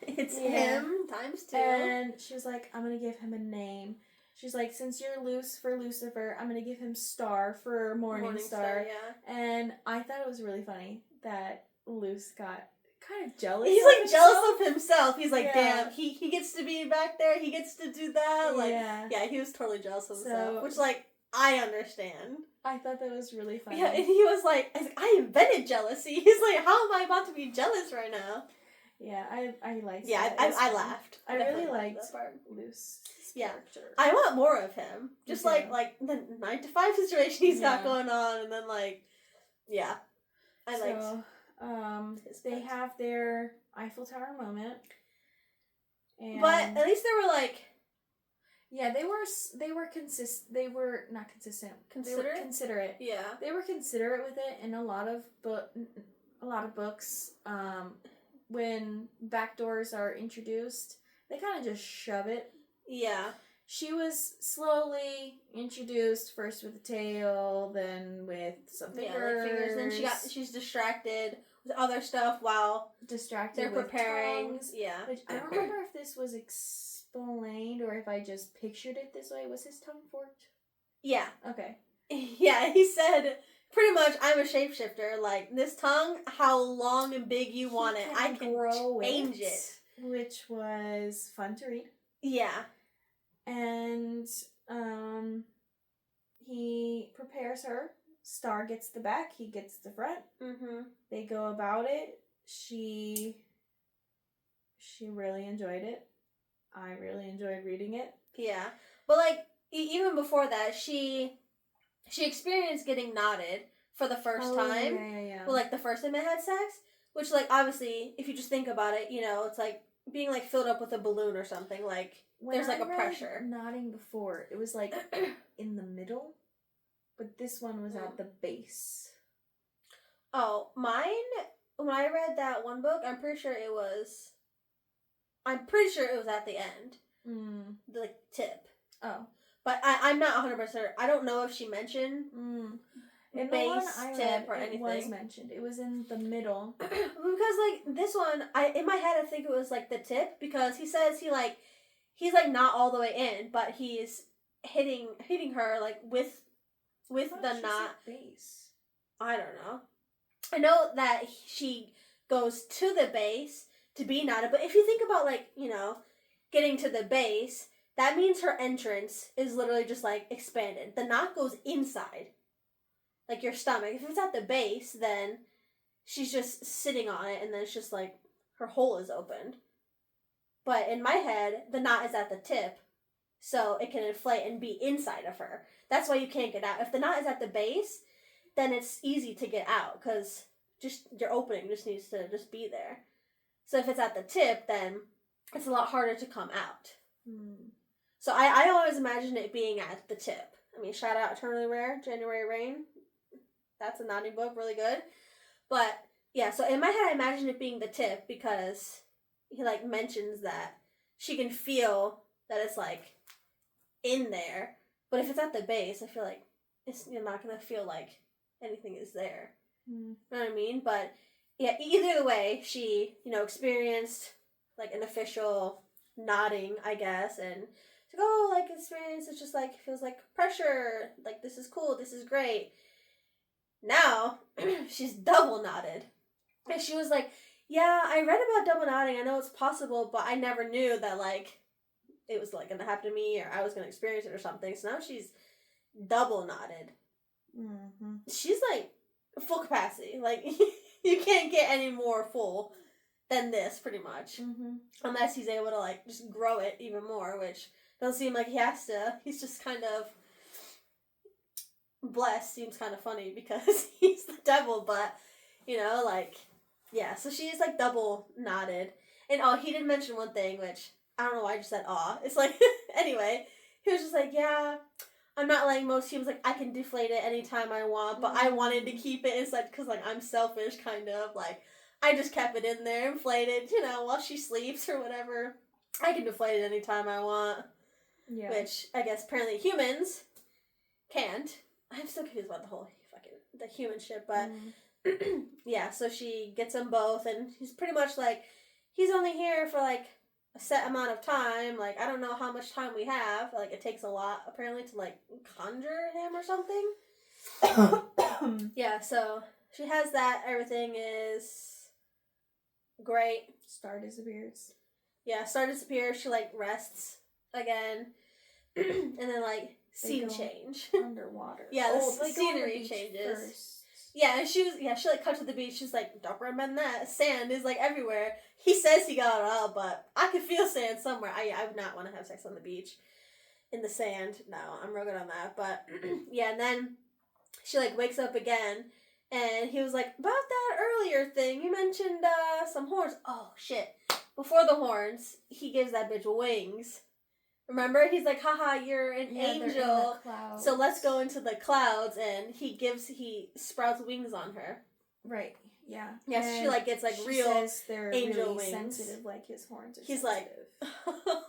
It's him times 2. And she's like, I'm gonna give him a name. She's like, since you're Luce for Lucifer, I'm gonna give him Star for Morning Star. Yeah. And I thought it was really funny that Luce got kind of jealous. He's like jealous of himself. He's like, damn, he gets to be back there. He gets to do that. Like, yeah, he was totally jealous of himself. Which, like, I understand. I thought that was really funny. Yeah, and he was like, I invented jealousy. He's like, how am I about to be jealous right now? Yeah, I liked that. Yeah, I laughed. I really liked Luce's character. I want more of him. Just like the 9 to 5 situation he's got going on, and then like, I liked. They have their Eiffel Tower moment, and but at least they were like, they were not consistent. They were considerate. Yeah, they were considerate with it. In a lot of books, when backdoors are introduced, they kind of just shove it. Yeah. She was slowly introduced, first with the tail, then with some fingers. Then she's distracted with other stuff while they're preparing. Tongues, yeah. Which I don't remember if this was explained or if I just pictured it this way. Was his tongue forked? Yeah. Okay. Yeah, he said pretty much, I'm a shapeshifter. Like, this tongue, how long and big you want it, I can change it. Which was fun to read. Yeah. And he prepares her. Star gets the back, he gets the front. They go about it. She really enjoyed it. I really enjoyed reading it. Yeah. But like even before that, she experienced getting knotted for the first time. Yeah. Well, like the first time they had sex, which like obviously if you just think about it, you know, it's like being like filled up with a balloon or something. Like there's like a pressure. Knotting before, it was like in the middle, but this one was at the base. Oh, mine, when I read that one book, I'm pretty sure it was at the end. The like, tip. Oh. But I'm not 100% sure. I don't know if she mentioned in base, the one I tip, read, or anything. It was mentioned. It was in the middle. Because, like, this one, in my head, I think it was, like, the tip, because he says he's, like, not all the way in, but he's hitting her, like, with the knot. Base. I don't know. I know that she goes to the base to be knotted, but if you think about, like, you know, getting to the base, that means her entrance is literally just, like, expanded. The knot goes inside. like your stomach. If it's at the base, then she's just sitting on it, and then it's just like her hole is opened. But in my head, the knot is at the tip, so it can inflate and be inside of her. That's why you can't get out. If the knot is at the base, then it's easy to get out, because just your opening just needs to just be there. So if it's at the tip, then it's a lot harder to come out. So I always imagine it being at the tip. I mean, shout out Eternally Rare, January Rain. That's a knotting book, really good. But, yeah, so in my head I imagine it being the tip, because he, like, mentions that she can feel that it's, like, in there. But if it's at the base, I feel like you're not going to feel like anything is there. You know what I mean? But, yeah, either way, she, experienced, like, an official knotting, I guess, and to go, like, experience, it's just, like, feels like pressure, like, this is cool, this is great. Now, she's double knotted. And she was like, yeah, I read about double knotting, I know it's possible, but I never knew that, like, it was, like, gonna happen to me, or I was gonna experience it or something. So now she's double knotted. She's, like, full capacity. Like, you can't get any more full than this, pretty much. Unless he's able to, like, just grow it even more, which doesn't seem like he has to. He's just kind of blessed. Seems kind of funny because he's the devil, but, like, yeah. So she's, like, double knotted. And, he did mention one thing, which, I don't know why I just said, It's like, anyway, he was just like, yeah, I'm not like most humans, like, I can deflate it anytime I want, but I wanted to keep it inside because, like, I'm selfish, kind of, like, I just kept it in there, inflated, while she sleeps or whatever. I can deflate it anytime I want. Yeah. Which, I guess, apparently humans can't. I'm still confused about the human shit, but, yeah, so she gets them both, and he's pretty much like, he's only here for, like, a set amount of time. Like, I don't know how much time we have. Like, it takes a lot, apparently, to, like, conjure him or something. Yeah, so she has that. Everything is great. Star disappears. Yeah, Star disappears. She, like, rests again. And then, like, scene change. Underwater. Yeah, the scenery changes. First. Yeah, and she, like, cut to the beach. She's like, don't recommend that. Sand is, like, everywhere. He says he got it out, but I could feel sand somewhere. I would not want to have sex on the beach. In the sand. No, I'm real good on that. But, yeah, and then she, like, wakes up again. And he was like, about that earlier thing, you mentioned, some horns. Oh, shit. Before the horns, he gives that bitch wings. Remember? He's like, haha, you're an angel. So let's go into the clouds, and he sprouts wings on her. Right. Yeah. Yeah, so she, like, gets, like, real says they're angel really wings. Sensitive, like his horns are He's sensitive.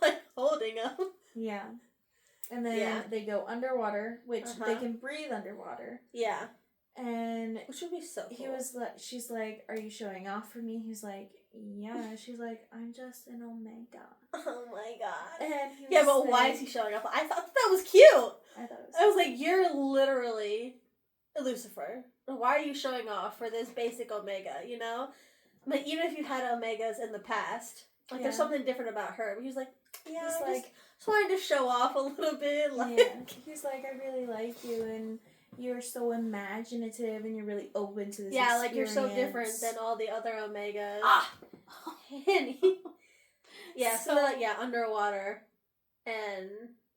like holding them. Yeah. And then they go underwater, which they can breathe underwater. Yeah. And which would be so cool. She's like, are you showing off for me? He's like, yeah. She's like, I'm just an omega. Oh my god. And he was but why is he showing off? I thought that was cute. I was like, you're literally Lucifer. Why are you showing off for this basic omega, But even if you had omegas in the past, like, there's something different about her. But he was like, yeah, I just wanted to show off a little bit. Like, he's like, I really like you, and you're so imaginative, and you're really open to this experience. Like, you're so different than all the other omegas. So they're, like, underwater. And,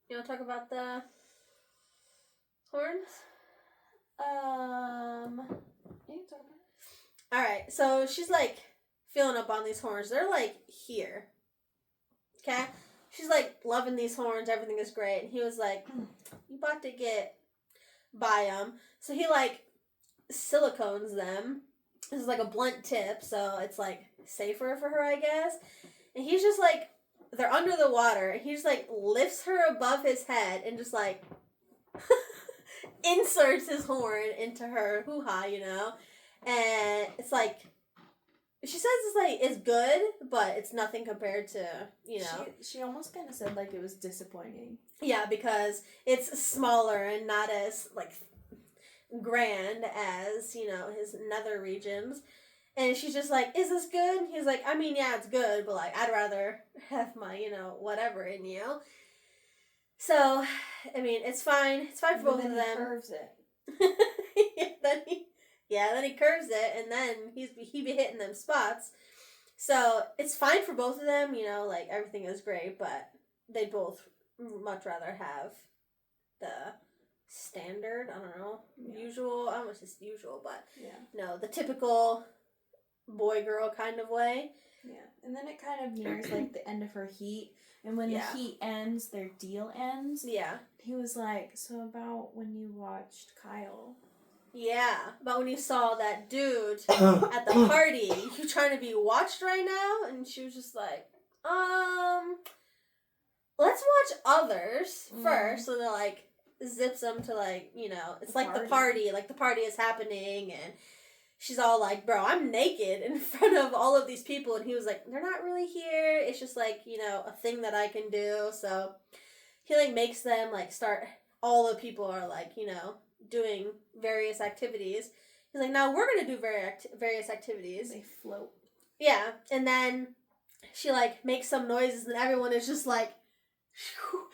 you want to talk about the horns? You can talk about it. Alright, so she's, like, filling up on these horns. They're, like, here. Okay? She's, like, loving these horns. Everything is great. And he was like, you about to get by them. So he, like, silicones them. This is, like, a blunt tip, so it's, like, safer for her, I guess. And he's just, like, they're under the water. And he just, like, lifts her above his head and just, like, inserts his horn into her hoo-ha, And it's, like, she says it's, like, it's good, but it's nothing compared to, She almost kind of said, like, it was disappointing. Yeah, because it's smaller and not as, like, grand as, his nether regions. And she's just like, is this good? And he's like, I mean, yeah, it's good, but, like, I'd rather have my, whatever in you. So, I mean, it's fine. It's fine for both of them. He curves it. Yeah, then he curves it, and then he be hitting them spots. So it's fine for both of them, like everything is great, but they both much rather have the standard, I don't know, usual, I don't know if it's usual, but no, the typical boy-girl kind of way. Yeah, and then it kind of nears like the end of her heat, and when the heat ends, their deal ends. Yeah. He was like, so about when you watched Kyle. Yeah, but when you saw that dude at the party, you trying to be watched right now? And she was just like, let's watch others first. So they're like, zips them to like, it's the like party. The party is happening, and she's all like, bro, I'm naked in front of all of these people. And he was like, they're not really here. It's just like, a thing that I can do. So he like makes them like start, all the people are like, doing various activities. He's like, now we're going to do various activities. They float. Yeah. And then she like makes some noises and everyone is just like,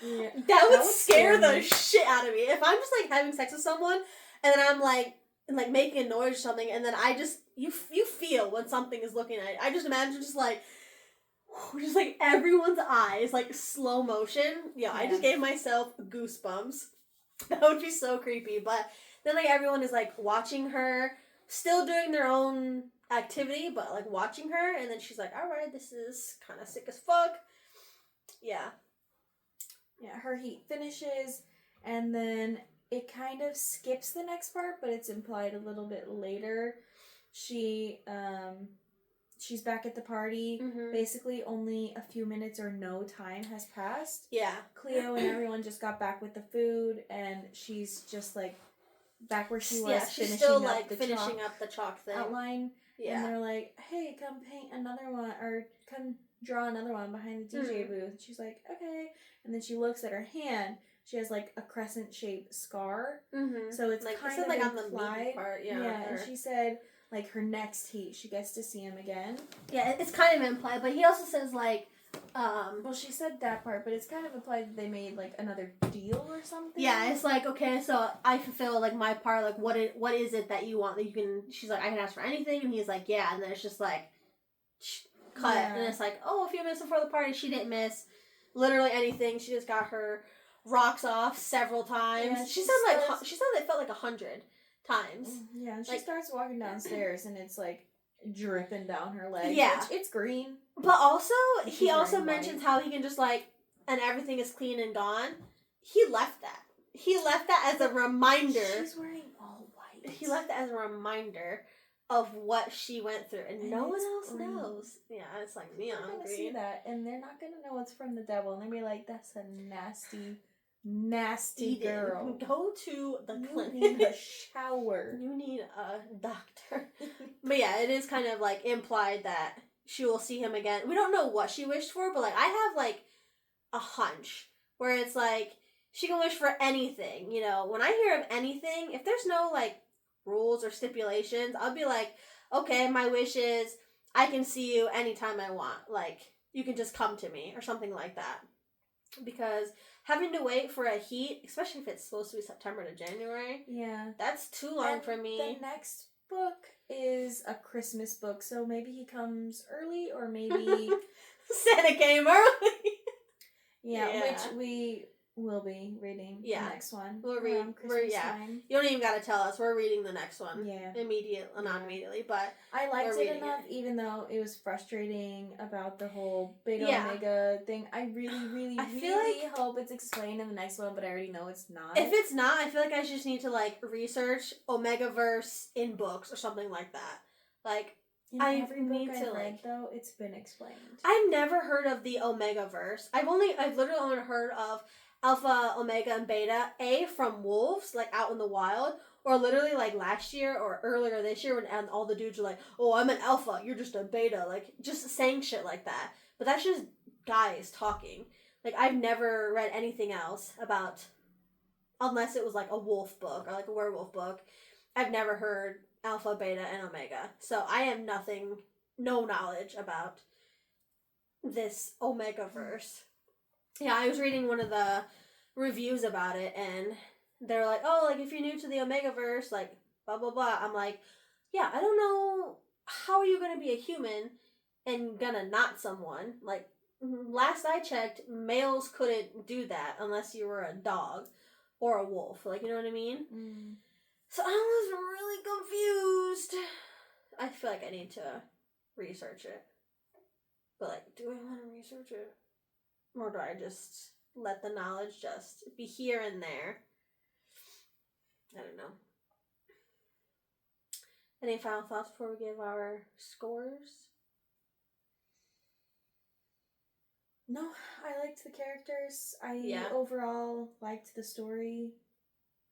that would scare the shit out of me. If I'm just like having sex with someone and then I'm like making a noise or something, and then I just you feel when something is looking at you. I just imagine just like everyone's eyes like slow motion. Yeah, I just gave myself goosebumps. That would be so creepy. But then like everyone is like watching her, still doing their own activity, but like watching her, and then she's like, all right, this is kind of sick as fuck. Yeah. Yeah, her heat finishes, and then it kind of skips the next part, but it's implied a little bit later. She's back at the party. Mm-hmm. Basically, only a few minutes or no time has passed. Yeah. Cleo and everyone just got back with the food, and she's just like back where she was. Yeah, she's still like finishing up the chalk thing. Outline. Yeah. And they're like, hey, come paint another one, or come draw another one behind the DJ booth. She's like, okay. And then she looks at her hand. She has like a crescent-shaped scar. Mm-hmm. So it's like, kind of like implied. On the meaty part. Yeah. And she said like her next heat, she gets to see him again. Yeah, it's kind of implied, but he also says like, well, she said that part, but it's kind of implied that they made like another deal or something. Yeah, it's like, okay, so I fulfill like my part. Like, what is it that you want that you can? She's like, I can ask for anything, and he's like, yeah, and then it's just like, cut, and it's like, oh, a few minutes before the party, she didn't miss literally anything. She just got her rocks off several times. Yeah, she said it felt like 100 times. Yeah, and she starts walking downstairs, and it's like dripping down her leg. Yeah, it's green. But also, he also mentions how he can just like, and everything is clean and gone. He left that. He left that as a reminder. She's wearing all white. He left that as a reminder of what she went through, and no one else knows. Yeah, it's like neon green. They're gonna see that, and they're not gonna know it's from the devil, and they'll be like, "That's a nasty girl. Go to the clinic. You need a shower. You need a doctor." But yeah, it is kind of like implied that she will see him again. We don't know what she wished for, but like I have like a hunch where it's like she can wish for anything. When I hear of anything, if there's no like rules or stipulations, I'll be like, okay, my wish is I can see you anytime I want. Like, you can just come to me or something like that. Because having to wait for a heat, especially if it's supposed to be September to January, that's too long for me. The next book is a Christmas book, so maybe he comes early, or maybe Santa came early. Which we will be reading the next one. We're reading. Time. You don't even got to tell us. We're reading the next one. Yeah. Not immediately, but I liked it enough, even though it was frustrating about the whole Beta Omega thing. I really hope it's explained in the next one, but I already know it's not. If it's not, I feel like I just need to like research Omegaverse in books or something like that. Like, every book I've read, though, it's been explained. I've never heard of the Omegaverse. I've literally only heard of Alpha, Omega, and Beta, from wolves, like, out in the wild, or literally, like, last year or earlier this year when all the dudes were like, oh, I'm an Alpha, you're just a Beta, like, just saying shit like that. But that's just guys talking. Like, I've never read anything else about, unless it was, like, a wolf book, or, like, a werewolf book, I've never heard Alpha, Beta, and Omega. So, I have no knowledge about this Omegaverse. Yeah, I was reading one of the reviews about it, and they were like, oh, like, if you're new to the Omegaverse, like, blah, blah, blah. I'm like, yeah, I don't know, how are you going to be a human and gonna knot someone? Like, last I checked, males couldn't do that unless you were a dog or a wolf. Like, you know what I mean? Mm. So I was really confused. I feel like I need to research it. But, like, do I want to research it? Or do I just let the knowledge just be here and there? I don't know. Any final thoughts before we give our scores? No, I liked the characters. Yeah. Overall liked the story.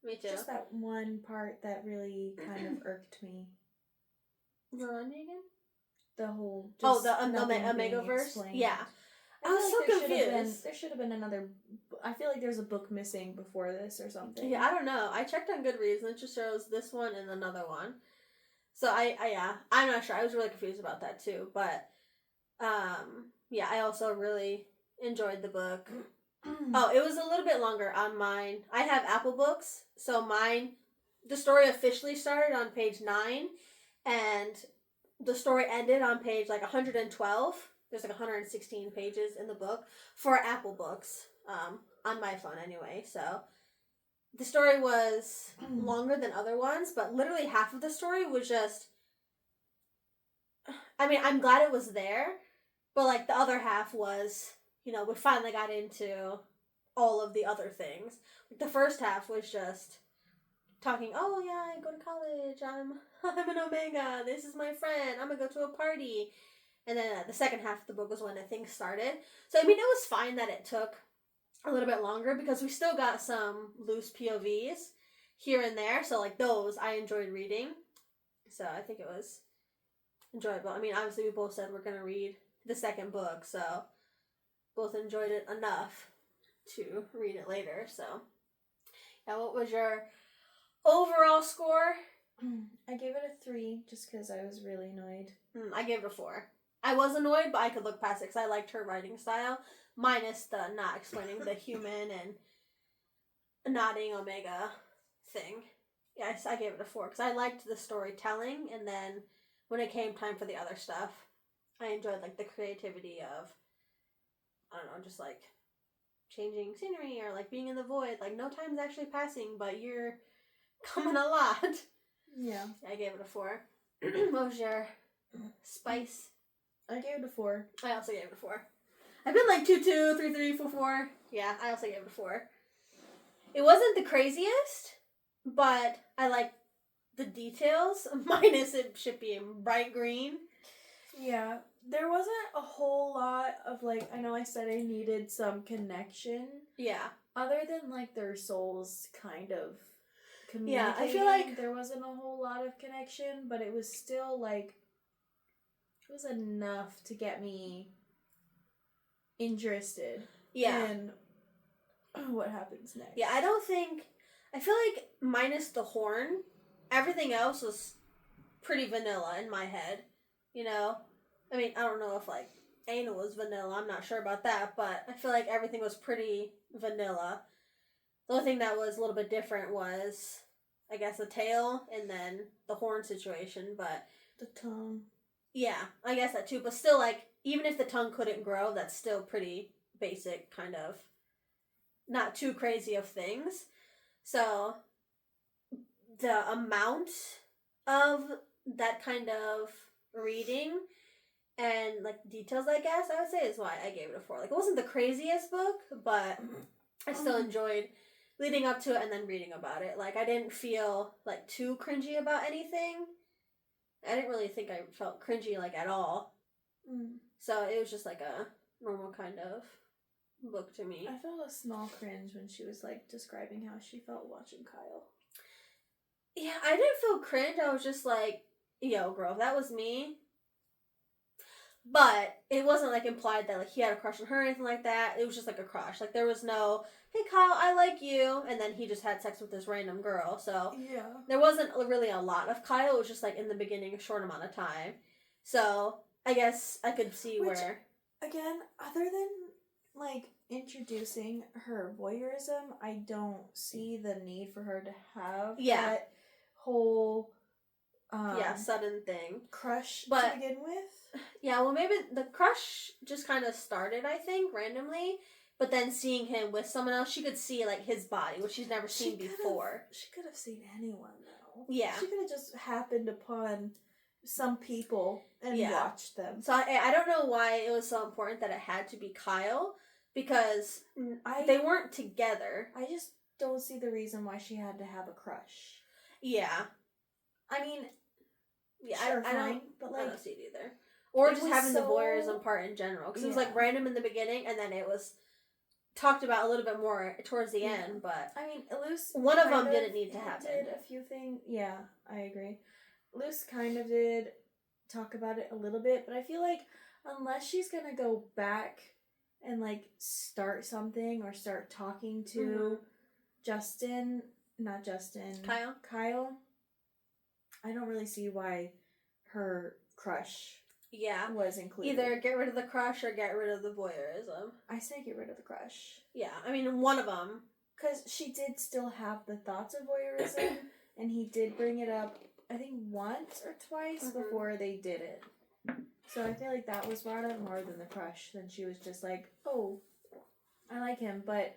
Me too. Just that one part that really kind of irked me. Remind me again? The whole the Omegaverse? Yeah. I was so confused. There should have been another. I feel like there's a book missing before this or something. Yeah, I don't know. I checked on Goodreads and it just shows this one and another one. So I'm not sure. I was really confused about that too. But yeah, I also really enjoyed the book. Oh, it was a little bit longer on mine. I have Apple Books, so mine, the story officially started on page 9, and the story ended on page like 112. There's like 116 pages in the book for Apple Books, on my phone anyway. So the story was longer than other ones, but literally half of the story was just, I mean, I'm glad it was there, but like the other half was, we finally got into all of the other things. Like the first half was just talking, oh yeah, I go to college, I'm an Omega, this is my friend, I'm gonna go to a party. And then the second half of the book was when things started. So I mean, it was fine that it took a little bit longer because we still got some loose POVs here and there. So like those I enjoyed reading. So I think it was enjoyable. I mean, obviously we both said we're gonna read the second book, so both enjoyed it enough to read it later. So yeah, what was your overall score? I gave it a 3 just because I was really annoyed. I gave it a 4. I was annoyed, but I could look past it because I liked her writing style, minus the not explaining the human and nodding Omega thing. Yes, I gave it a 4 because I liked the storytelling, and then when it came time for the other stuff, I enjoyed like the creativity of, I don't know, just like changing scenery or like being in the void. Like no time's actually passing, but you're coming a lot. Yeah. I gave it a 4. What was your spice? I gave it a 4. I also gave it a 4. I've been like 2, 2, 3, 3, 4, 4. Yeah, I also gave it a 4. It wasn't the craziest, but I like the details, minus it should be in bright green. Yeah, there wasn't a whole lot of like, I know I said I needed some connection. Yeah. Other than like their souls kind of communicating. Yeah, I feel like there wasn't a whole lot of connection, but it was still like, it was enough to get me interested in what happens next. Yeah, I feel like minus the horn, everything else was pretty vanilla in my head, I mean, I don't know if like anal was vanilla, I'm not sure about that, but I feel like everything was pretty vanilla. The only thing that was a little bit different was, I guess, the tail and then the horn situation, but the tongue. Yeah, I guess that too, but still, like, even if the tongue couldn't grow, that's still pretty basic, kind of, not too crazy of things. So, the amount of that kind of reading and, like, details, I guess, I would say, is why I gave it a 4. Like, it wasn't the craziest book, but I still enjoyed leading up to it and then reading about it. Like, I didn't feel, like, too cringy about anything. I didn't really think I felt cringy, like, at all. So it was just, like, a normal kind of book to me. I felt a small cringe when she was, like, describing how she felt watching Kyle. Yeah, I didn't feel cringe. I was just like, yo, girl, if that was me. But it wasn't, like, implied that, like, he had a crush on her or anything like that. It was just, like, a crush. Like, there was no, hey, Kyle, I like you. And then he just had sex with this random girl. So yeah, there wasn't really a lot of Kyle. It was just, like, in the beginning, a short amount of time. So I guess I could see where... Again, other than, like, introducing her voyeurism, I don't see the need for her to have that whole sudden thing. Crush but, to begin with. Yeah, well, maybe the crush just kind of started, I think, randomly. But then seeing him with someone else, she could see, like, his body, which she's never seen before. She could have seen anyone, though. Yeah. She could have just happened upon some people and watched them. So I don't know why it was so important that it had to be Kyle, because they weren't together. I just don't see the reason why she had to have a crush. Yeah. I mean, sure, I fine, but like, I don't see it either. Or just having the voyeurism part in general. Because it was like random in the beginning, and then it was talked about a little bit more towards the end, but... I mean, Luce... One of them didn't need to happen. Did a few things... Yeah, I agree. Luce kind of did talk about it a little bit, but I feel like unless she's gonna go back and, like, start something or start talking to Kyle, I don't really see why her crush was included. Either get rid of the crush or get rid of the voyeurism. I say get rid of the crush. Yeah, I mean, one of them. Because she did still have the thoughts of voyeurism, and he did bring it up, I think, once or twice before they did it. So I feel like that was brought up more than the crush. Then she was just like, oh, I like him, but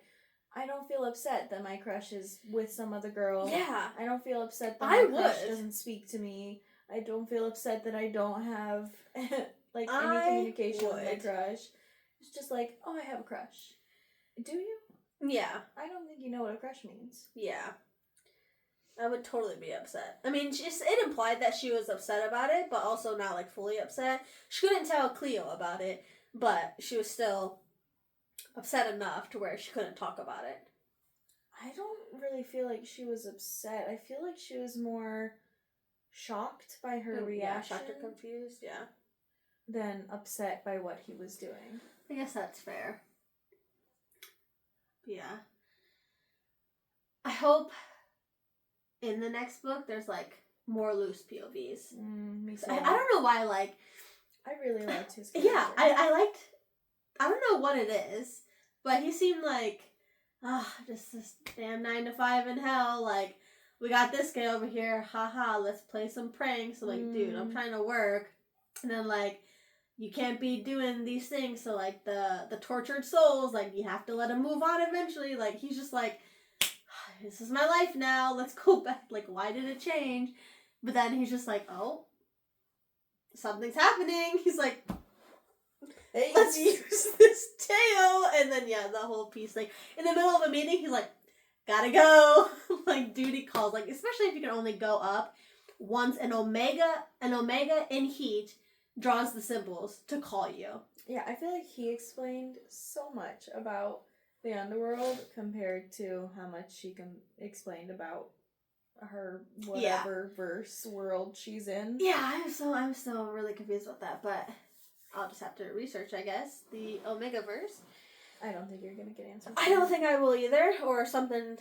I don't feel upset that my crush is with some other girl. Yeah. I don't feel upset that my crush doesn't speak to me. I don't feel upset that I don't have, like, any communication with my crush. It's just like, oh, I have a crush. Do you? Yeah. I don't think you know what a crush means. Yeah. I would totally be upset. I mean, it implied that she was upset about it, but also not, like, fully upset. She couldn't tell Cleo about it, but she was still upset enough to where she couldn't talk about it. I don't really feel like she was upset. I feel like she was more shocked by her reaction. Yeah, shocked or confused, yeah. Than upset by what he was doing. I guess that's fair. Yeah. I hope in the next book there's, like, more loose POVs. Me too. I don't know why, like... I really liked his character. Yeah, I liked... I don't know what it is, but he seemed like... just this damn 9 to 5 in hell, like... We got this guy over here, haha, let's play some pranks. So, like, dude, I'm trying to work. And then, like, you can't be doing these things. So, like, the tortured souls, like, you have to let them move on eventually. Like, he's just like, this is my life now. Let's go back. Like, why did it change? But then he's just like, oh, something's happening. He's like, hey, let's use this tail. And then, yeah, the whole piece. Like, in the middle of a meeting, he's like, gotta go. Like, duty calls. Like, especially if you can only go up once. An omega in heat draws the symbols to call you. Yeah, I feel like he explained so much about the underworld compared to how much she explained about her whatever verse world she's in. Yeah, I'm still really confused about that, but I'll just have to research, I guess, the Omega verse. I don't think you're gonna get answers. I don't think I will either, or something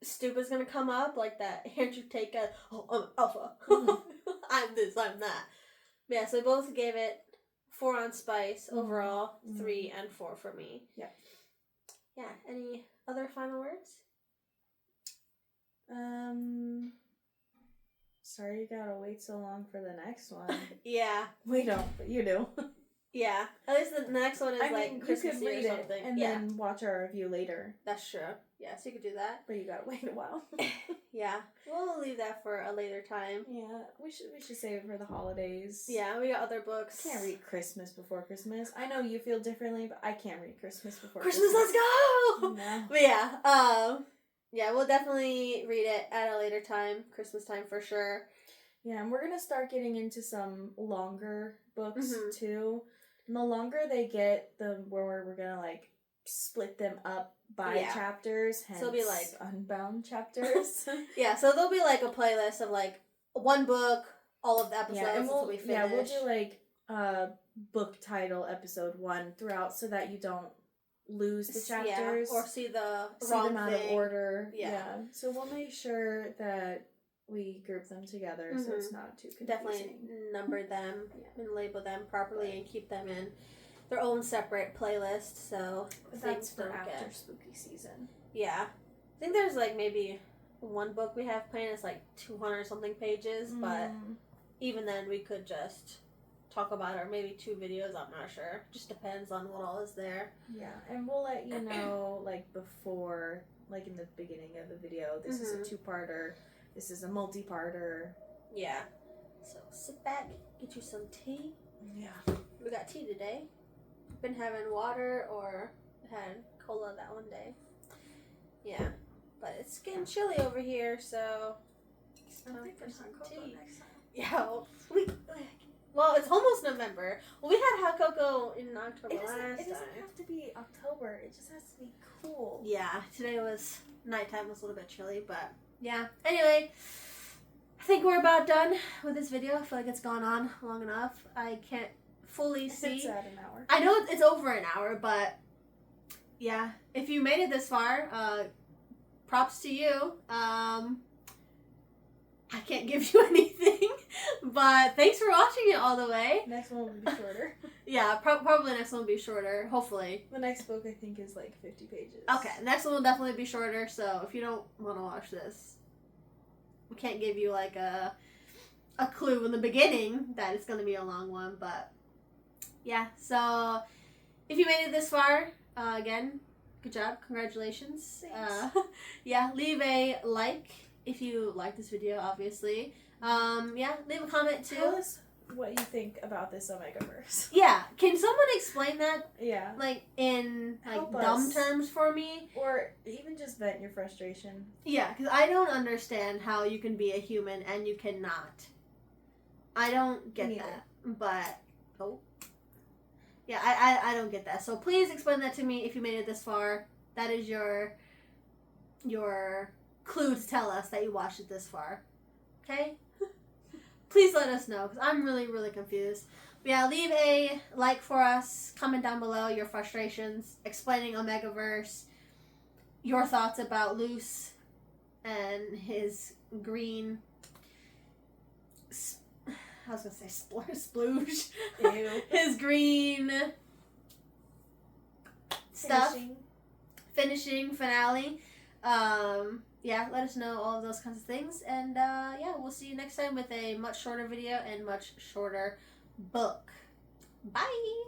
stupid's gonna come up, like that Andrew Tate guy, I'm alpha. I'm this, I'm that. Yeah, so we both gave it 4 on Spice, overall, 3 and 4 for me. Yeah. Yeah, any other final words? Sorry you gotta wait so long for the next one. Yeah. We don't, but you do. Yeah. At least the next one is like Christmas you could read or something. And then watch our review later. That's true. Yeah, so you could do that. But you gotta wait a while. Yeah. We'll leave that for a later time. Yeah. We should save it for the holidays. Yeah, we got other books. I can't read Christmas before Christmas. I know you feel differently, but I can't read Christmas before Christmas. Let's go! No. But yeah, yeah, we'll definitely read it at a later time. Christmas time for sure. Yeah, and we're gonna start getting into some longer books too. And the longer they get, the more we're gonna like split them up by chapters. Hence, so it'll be like Unbound chapters. Yeah, so there'll be like a playlist of like one book, all of the episodes until we finish. Yeah, we'll do like book title episode 1 throughout, so that you don't lose the chapters or see them out of order. Yeah, so we'll make sure that we group them together so it's not too confusing. Definitely number them and label them properly and keep them in their own separate playlist. So that's for after spooky season. Yeah, I think there's like maybe one book we have planned is like 200 something pages, but even then we could just talk about it, or maybe 2 videos, I'm not sure. Just depends on what all is there. Yeah, and we'll let you know, like, before, like, in the beginning of the video, this is a 2-parter, this is a multi-parter. Yeah. So sit back, get you some tea. Yeah. We got tea today. Been having water or had cola that one day. Yeah. But it's getting chilly over here, so it's time for some tea. Yeah, well, it's almost November. Well, we had hot cocoa in October last time. It doesn't have to be October. It just has to be cool. Yeah, today was nighttime. Was a little bit chilly, but yeah. Anyway, I think we're about done with this video. I feel like it's gone on long enough. I can't fully see. It's at an hour. I know it's over an hour, but yeah. If you made it this far, props to you. I can't give you anything, but thanks for watching it all the way. Next one will be shorter. Yeah, probably the next one will be shorter, hopefully. The next book, I think, is like 50 pages. Okay, next one will definitely be shorter, so if you don't want to watch this, we can't give you like a clue in the beginning that it's going to be a long one, but yeah, so if you made it this far, again, good job, congratulations. Yeah, leave a like if you like this video, obviously. Yeah, leave a comment too. Tell us what you think about this Omegaverse. Yeah, can someone explain that? Yeah. Like in like Help dumb us. terms for me? Or even just vent your frustration. Yeah, because I don't understand how you can be a human and you cannot. I don't get that. But yeah, I don't get that. So please explain that to me if you made it this far. That is your clue to tell us that you watched it this far. Okay? Please let us know, because I'm really, really confused. But yeah, leave a like for us. Comment down below your frustrations, explaining Omegaverse, your thoughts about Luce and his green... I was going to say splooge. Ew. His green... stuff. Finishing finale. Yeah, let us know all of those kinds of things. And yeah, we'll see you next time with a much shorter video and much shorter book. Bye!